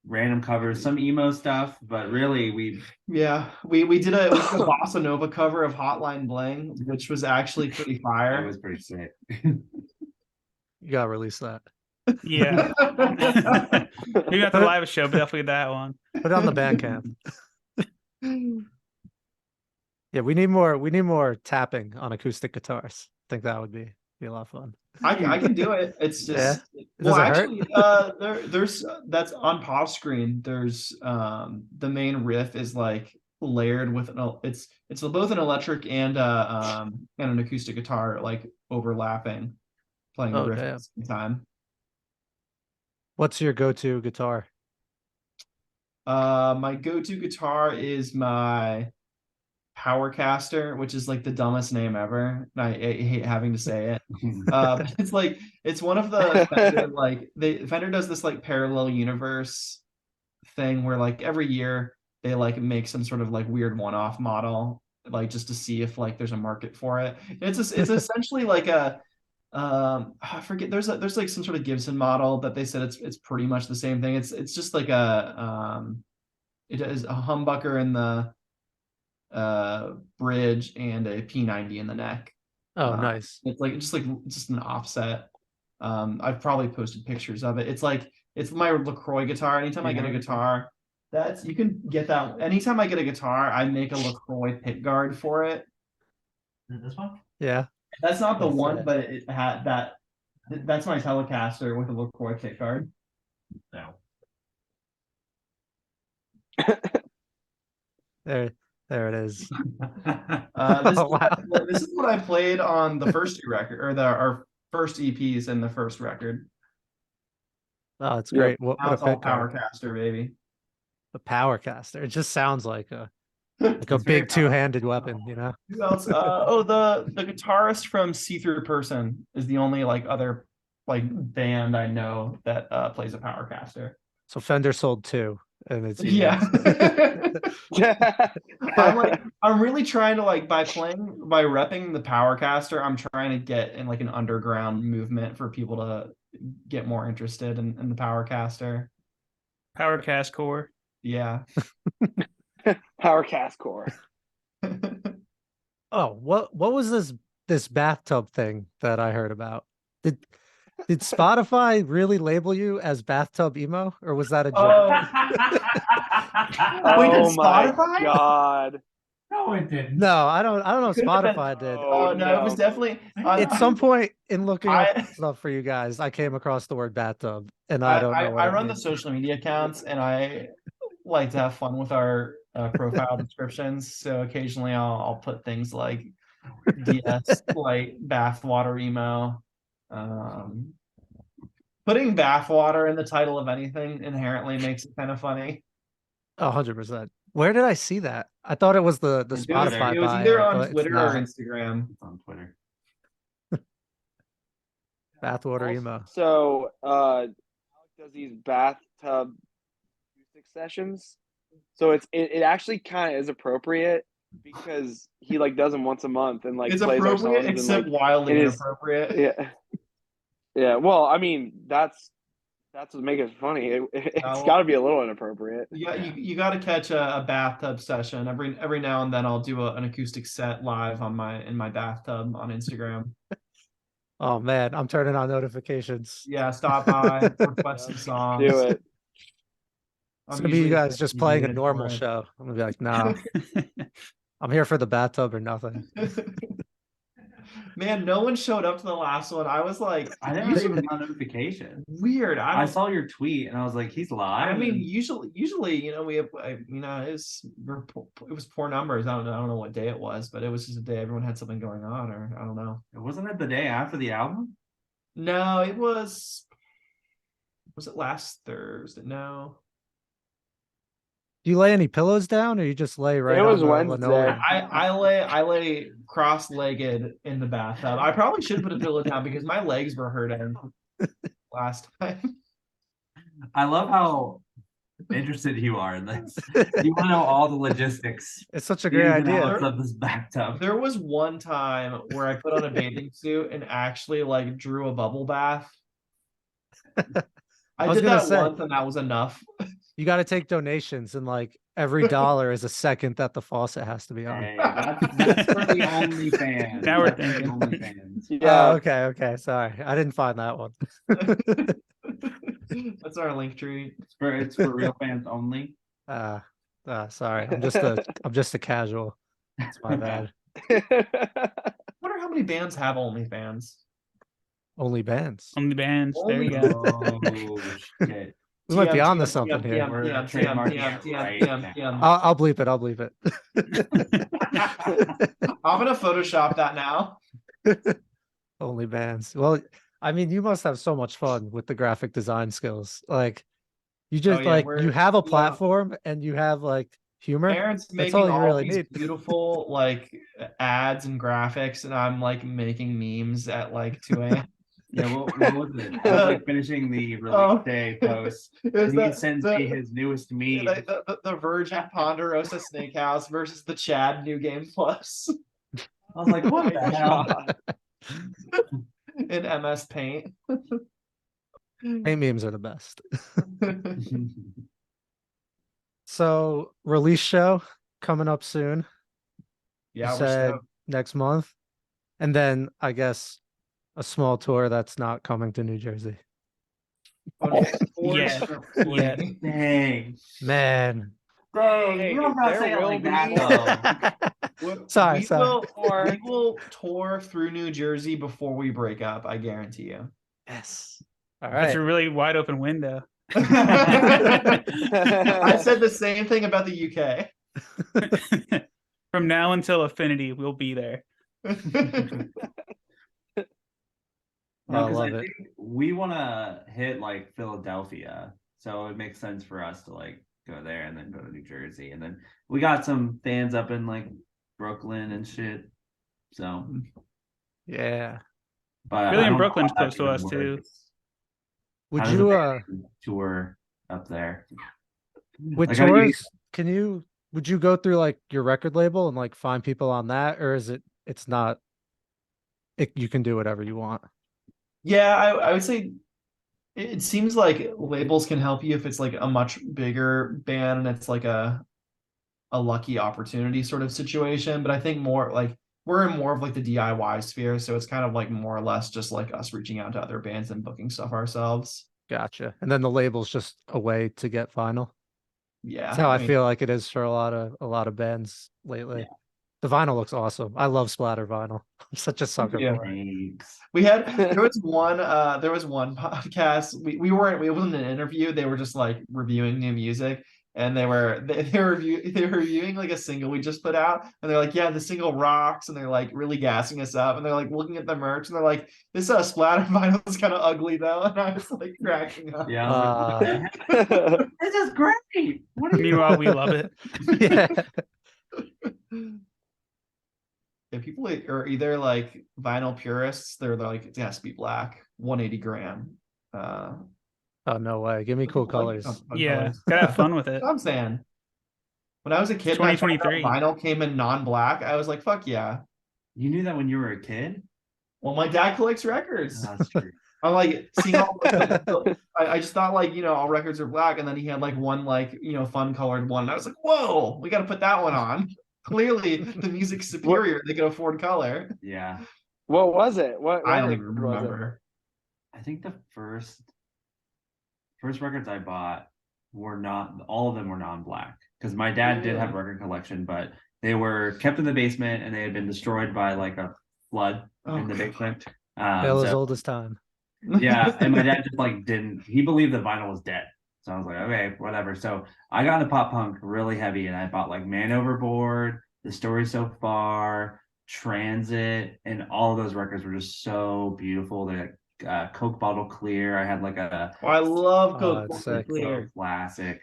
random covers, some emo stuff, but really Yeah, we did a bossa nova cover of Hotline Bling, which was actually pretty it fire. was pretty sick. You gotta release that. Yeah. Maybe not the live show, but definitely that one. Put it on the Bandcamp. Yeah, we need more tapping on acoustic guitars. I think that would be a lot of fun. I can do it. It's Yeah. just Does well, it hurt? actually, there's that's on pause screen. There's the main riff is like layered with it's both an electric and an acoustic guitar like overlapping, playing the Oh riff at damn. the same time. What's your go-to guitar? My go-to guitar is my Powercaster, which is like the dumbest name ever. I hate having to say it. It's like it's one of the Fender Fender does this like parallel universe thing where like every year they like make some sort of like weird one-off model like just to see if like there's a market for it. It's essentially like a I forget there's like some sort of Gibson model that they said it's pretty much the same thing. It's just like it is a humbucker in the bridge and a P90 in the neck. Oh, nice. It's like just an offset. I've probably posted pictures of it. It's my LaCroix guitar. Anytime I get a guitar, you can get that. Anytime I get a guitar, I make a LaCroix pick guard for it. This one? Yeah. That's not the That's one, it. but it had that. That's my Telecaster with a LaCroix pick guard. No. There it is. This, Oh, wow. this is what I played on the first two record or our first EPs in the first record. Oh, it's Yep. great. Now What a it's all pick guard. Powercaster, baby. A Powercaster. It just sounds like a It's very big powerful. two-handed weapon, you know? Who else? The guitarist from See Through Person is the only like other like band I know that plays a Powercaster. So Fender sold two, and it's you Yeah. guys. I'm really trying to like by repping the Powercaster, I'm trying to get in like an underground movement for people to get more interested in the Powercaster. Powercast core. Yeah. Powercast core. Oh, what was this bathtub thing that I heard about? Did Spotify really label you as bathtub emo, or was that a joke? Wait, did Oh my Spotify? God. No, it didn't. No, I don't know if It couldn't have been- Spotify did. Oh no, it was definitely At some point in looking up I- stuff for you guys, I came across the word bathtub, and I don't know what I it run the means. social media accounts and I like to have fun with our profile descriptions. So occasionally I'll put things like DS like bathwater emo. Putting bathwater in the title of anything inherently makes it kind of funny. 100%. Where did I see that? I thought it was the Spotify It was bio, either on but it's Twitter or not. Instagram. It's on Twitter. Bathwater emo. So Alec does these bathtub acoustic sessions. So it actually kind of is appropriate because he like does them once a month and like It's plays our appropriate songs except and like wildly it is- inappropriate. yeah. Yeah. Well, I mean, that's That's what makes it funny. It's well, got to be a little inappropriate. you got to catch a bathtub session every now and then. I'll do an acoustic set live on in my bathtub on Instagram. Oh man, I'm turning on notifications. Yeah, stop by, request some songs. Do it. It's I'm gonna be you usually guys just playing a designated normal for it. show. I'm gonna be like, nah, I'm here for the bathtub or nothing. Man, no one showed up to the last one. I was like, I never even got a notification. weird. I saw your tweet and I was like, he's live. I mean, and usually, we have, it was poor numbers. I don't know what day it was, but it was just a day everyone had something going on, or I don't know. wasn't it the day after the album? No, it was. Was it last Thursday? No, Do you lay any pillows down, or you just lay right It on was the Wednesday. linoleum? I lay cross-legged in the bathtub. I probably should put a pillow down because my legs were hurting last time. I love how interested you are in this. You want to know all the logistics. It's such a the great ins and idea. outs of this bathtub. There was one time where I put on a bathing suit and actually like drew a bubble bath. I was did gonna that say- once and that was enough. You got to take donations, and like every dollar is a second that the faucet has to be on. Hey, that's for the OnlyFans. Now we're That's for the thinking. OnlyFans. Yeah. Okay. Sorry, I didn't find that one. That's our link tree. It's for real fans only. Sorry, I'm just a casual. It's my bad. I wonder how many bands have OnlyFans. Only bands. Only bands. There you go. Oh shit. We might be TM, on to TM, something TM, here. We're TM, trademarking TM, it right TM, now. TM. I'll bleep it. I'll bleep it. I'm gonna Photoshop that now. Only bands. Well, I mean, you must have so much fun with the graphic design skills. Like, you just yeah, you have a platform and you have like humor. Aaron's That's making all you all really these need. beautiful like ads and graphics, and I'm like making memes at like 2 a.m. Yeah, what was it? I was like finishing the release day post. And he sends me his newest meme. The Virgin Ponderosa Snake House versus the Chad New Game Plus I was like, what the hell? in MS Paint. Hey, memes are the best. So, release show coming up soon. Yeah, You we're said stoked. next month, and then I guess a small tour that's not coming to New Jersey. Yeah. Yeah. Dang. Man. Dang, Hey, you don't gotta there say it will like be that more. though. Sorry. We will tour through New Jersey before we break up. I guarantee you. Yes. All That's right. a really wide open window. I said the same thing about the UK. From now until Affinity, we'll be there. No, I because love I it. think we want to hit like Philadelphia, so it makes sense for us to like go there and then go to New Jersey, and then we got some fans up in like Brooklyn and shit. So, Yeah. but Really, I in don't know Brooklyn's how that close to even us, too. works. Would How does you a band tour up there? with Like, how do you- tours, would you go through like your record label and like find people on that, or is it's not you can do whatever you want? Yeah, I would say it seems like labels can help you if it's like a much bigger band and it's like a lucky opportunity sort of situation. But I think more like we're in more of like the DIY sphere, so it's kind of like more or less just like us reaching out to other bands and booking stuff ourselves. Gotcha. And then the label's just a way to get vinyl. Yeah, That's how I mean, feel like it is for a lot of bands lately. Yeah. The vinyl looks awesome. I love splatter vinyl. I'm such a sucker Yeah. for it. Thanks. there was one podcast. We weren't, it wasn't an interview. They were just like reviewing new music, and they were reviewing like a single we just put out, and they're like, yeah, the single rocks, and they're like really gassing us up, and they're like looking at the merch, and they're like, this splatter vinyl is kind of ugly though, and I was like cracking up. Yeah, I was like, what the heck? This is great. What are you? Meanwhile, we love it. Yeah. Yeah, people are either like vinyl purists, they're like it has to be black, 180 gram. Oh, no way. Give me cool colors. Yeah, gotta have fun with it. I'm saying. When I was a kid, and I found out 2023. vinyl came in non-black, I was like, fuck yeah. You knew that when you were a kid? Well, my dad collects records. Oh, that's true. I'm like seeing all I just thought like, all records are black, and then he had like one like, fun colored one. And I was like, whoa, we got to put that one on. Clearly the music's superior. They can afford color. Yeah. What was it? What I don't record even was it? remember. I think the first records I bought were not all of them were non-black because my dad did have a record collection, but they were kept in the basement and they had been destroyed by like a flood in the basement. Tale as old as time. Yeah, and my dad just like he believed the vinyl was dead. So I was like, okay, whatever. So I got into pop punk really heavy and I bought like Man Overboard, The Story So Far, Transit, and all of those records were just so beautiful. They Coke Bottle Clear. I had like a I love Coke it's Bottle sick. Clear. classic.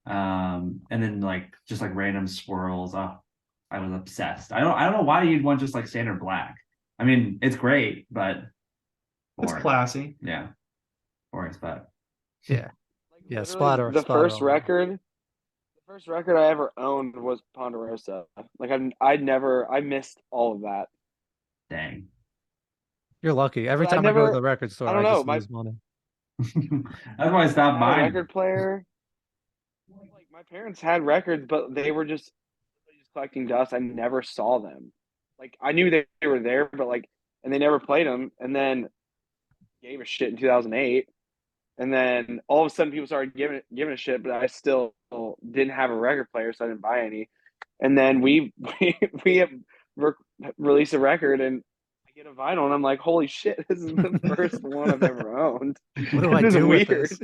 And then like just like random swirls. Oh, I was obsessed. I don't know why you'd want just like standard black. I mean, it's great, but It's classy. Yeah. Boring spot. Yeah. Like, Yeah, literally, splatter. The splatter first on. record, the first record I ever owned was Ponderosa. Like I missed all of that. Dang. You're lucky. Every But time I go to the record store, I don't I know. just lose money. That's why I stopped I had a buying. record player. Like my parents had records, but they were just collecting dust. I never saw them. Like I knew they were there, but like, and they never played them. And then gave a shit in 2008. And then all of a sudden, people started giving a shit, but I still didn't have a record player, so I didn't buy any. And then we have released a record, and I get a vinyl, and I'm like, holy shit, this is the first one I've ever owned. What do I do with this?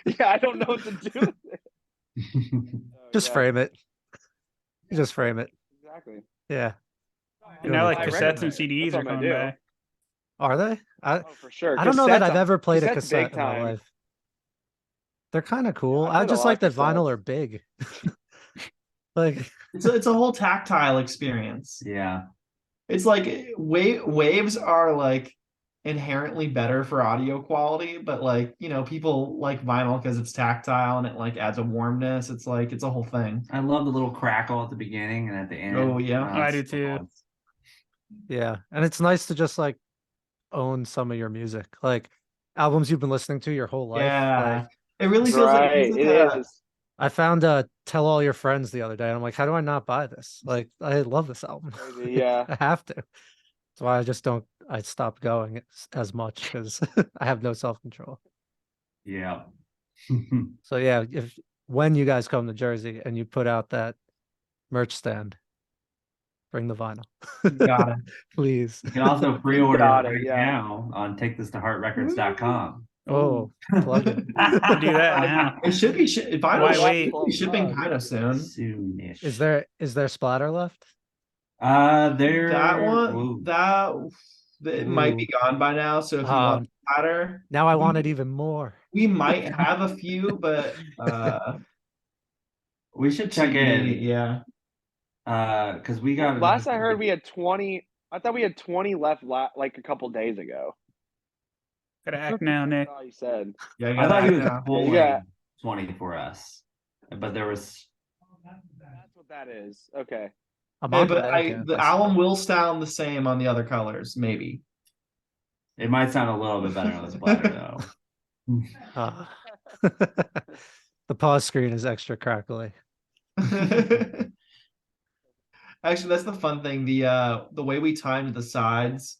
Yeah, I don't know what to do with it. Just frame it. You just frame it. Exactly. Yeah. And now like cassettes and CDs are coming back. Are they? For sure. I don't know that I've ever played a cassette in my life. They're kind of cool. I just like that vinyl are big. Like it's a whole tactile experience. Yeah. It's like waves are like inherently better for audio quality, but like, people like vinyl because it's tactile and it like adds a warmness. It's like it's a whole thing. I love the little crackle at the beginning and at the end. Oh yeah. I do too. Yeah. And it's nice to just like own some of your music. Like albums you've been listening to your whole life. Yeah. Like, it really feels like it is. I found Tell All Your Friends the other day, and I'm like, how do I not buy this? Like, I love this album. Crazy, yeah. I have to. That's why I stopped going as much because I have no self-control. Yeah. So yeah, when you guys come to Jersey and you put out that merch stand, bring the vinyl. Got it. Please. You can also pre-order now on takethistoheartrecords.com. Oh, plug it. Do that now. It should be shipping kind of soon. Soonish. Is there splatter left? There that one it might be gone by now. So if you want splatter, now I want it even more. We might have a few, but we should check in. Yeah. Because we got last I heard we had 20. I thought we had 20 left like a couple days ago. Gotta act now, Nick. You said. Yeah, I thought he was pulling 20 for us, but there was. That's what that is. Okay. Hey, but the album will sound the same on the other colors, maybe. It might sound a little bit better on the splatter, though. The pause screen is extra crackly. Actually, that's the fun thing. The way we timed the sides,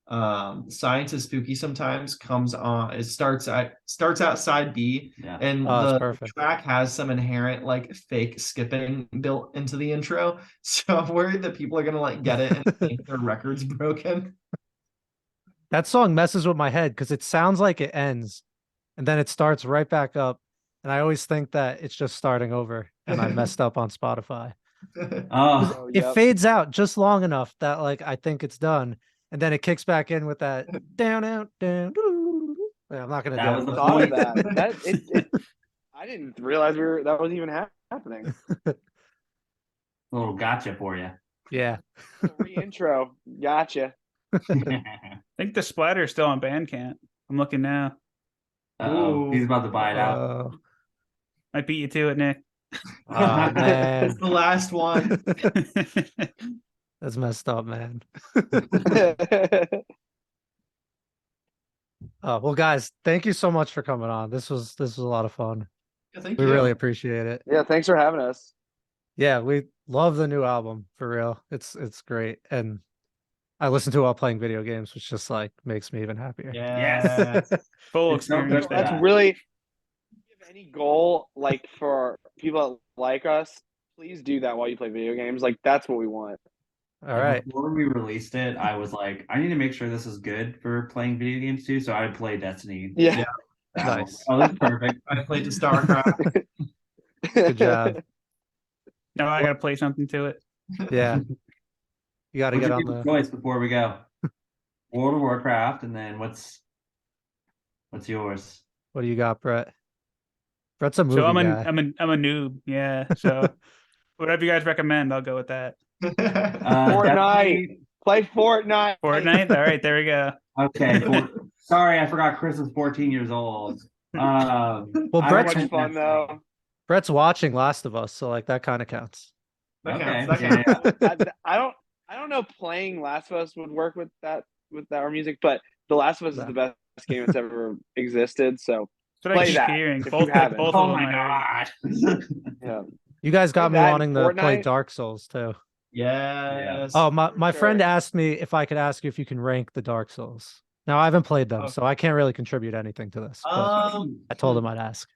Science is Spooky sometimes comes on. It starts out side B, and the track has some inherent like fake skipping built into the intro. So I'm worried that people are gonna like get it and think their record's broken. That song messes with my head because it sounds like it ends, and then it starts right back up, and I always think that it's just starting over, and I messed up on Spotify. It fades out just long enough that like I think it's done. And then it kicks back in with that down, out, down. I'm not gonna do it. Thought of that. I didn't realize that was even happening. A little gotcha for you. Yeah. Re-intro. Gotcha. I think the splatter is still on Bandcamp. I'm looking now. He's about to buy it out. I beat you to it, Nick. Oh man. It's the last one. That's messed up, man. Well, guys, thank you so much for coming on. This was a lot of fun. Yeah, thank We you. really appreciate it. Yeah, thanks for having us. Yeah, we love the new album for real. It's great, and I listen to it while playing video games, which just like makes me even happier. Yes. Full It's so experience good there. That's that. really, if you have any goal like for people that like us, please do that while you play video games. Like that's what we want. All right. Before we released it, I was like, I need to make sure this is good for playing video games too. So I would play Destiny. Yeah. Nice. Oh, this is perfect. I played to StarCraft. Good job. Now I gotta play something to it. Yeah. You got to What's get your on game of the. choice before we go? World of Warcraft, and then what's yours? What do you got, Brett? Brett's a movie So guy. I'm a noob. Yeah. So whatever you guys recommend, I'll go with that. Fortnite. Definitely. Play Fortnite. Fortnite. All right, there we go. Okay. Sorry, I forgot Chris is 14 years old. Well, I Brett's So much recommend fun Destiny. though. Brett's watching Last of Us, so like that kind of counts. That Okay. counts. That Yeah, counts. I don't know playing Last of Us would work with our music, but The Last of Us is the best game that's ever existed. So That's what I play keep that hearing. if Both you haven't. both Oh of them. my I heard. god. Yeah. You guys got me Play that wanting and to play Fortnite. Dark Souls too. Yes. Oh, For my friend sure. asked me if I could ask you if you can rank the Dark Souls. Now I haven't played them, Oh. so I can't really contribute anything to this. But I told him I'd ask.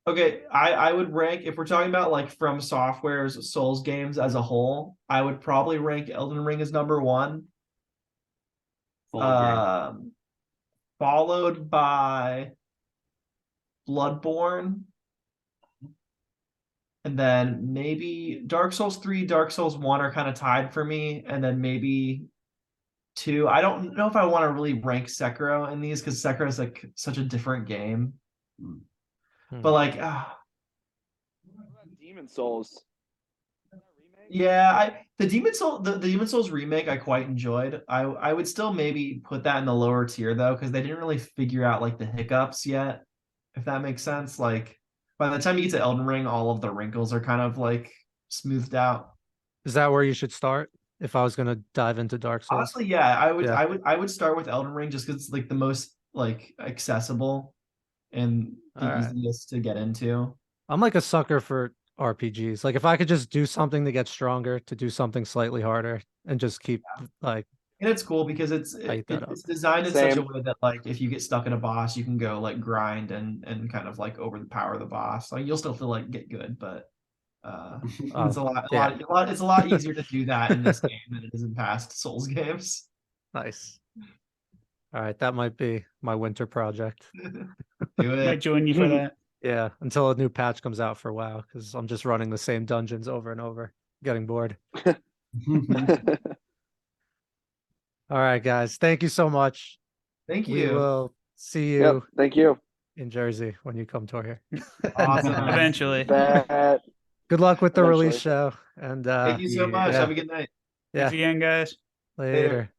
Okay, I would rank if we're talking about like From Software's Souls games as a whole, I would probably rank Elden Ring as number one. Full agree. Followed by Bloodborne. And then maybe Dark Souls 3, Dark Souls 1 are kind of tied for me. And then maybe 2. I don't know if I want to really rank Sekiro in these because Sekiro is like such a different game. But like, What about Demon Souls? yeah, the Demon Souls remake I quite enjoyed. I would still maybe put that in the lower tier though, because they didn't really figure out like the hiccups yet, if that makes sense. Like by the time you get to Elden Ring, all of the wrinkles are kind of like smoothed out. Is that where you should start if I was gonna dive into Dark Souls? Honestly, yeah, Yeah. I would start with Elden Ring just because it's like the most like accessible and the All right. easiest to get into. I'm like a sucker for RPGs. Like if I could just do something to get stronger, to do something slightly harder, and just keep like And it's cool because I eat that up. it's designed in such a Same. way that like if you get stuck in a boss, you can go like grind and kind of like overpower the boss. Like you'll still feel like get good, but Oh, it's yeah. it's a lot easier to do that in this game than it is in past Souls games. Nice. All right, that might be my winter project. Do Might it. join you for that. Yeah, until a new patch comes out for WoW, because I'm just running the same dungeons over and over, getting bored. All right, guys. Thank you so much. Thank We you. will see Yep. you Thank you. in Jersey when you come tour here. Awesome. Eventually. Bet. Good luck with the Eventually. release show. And Thank you so much. yeah. Have a good night. Yeah. Thanks again, guys. Later.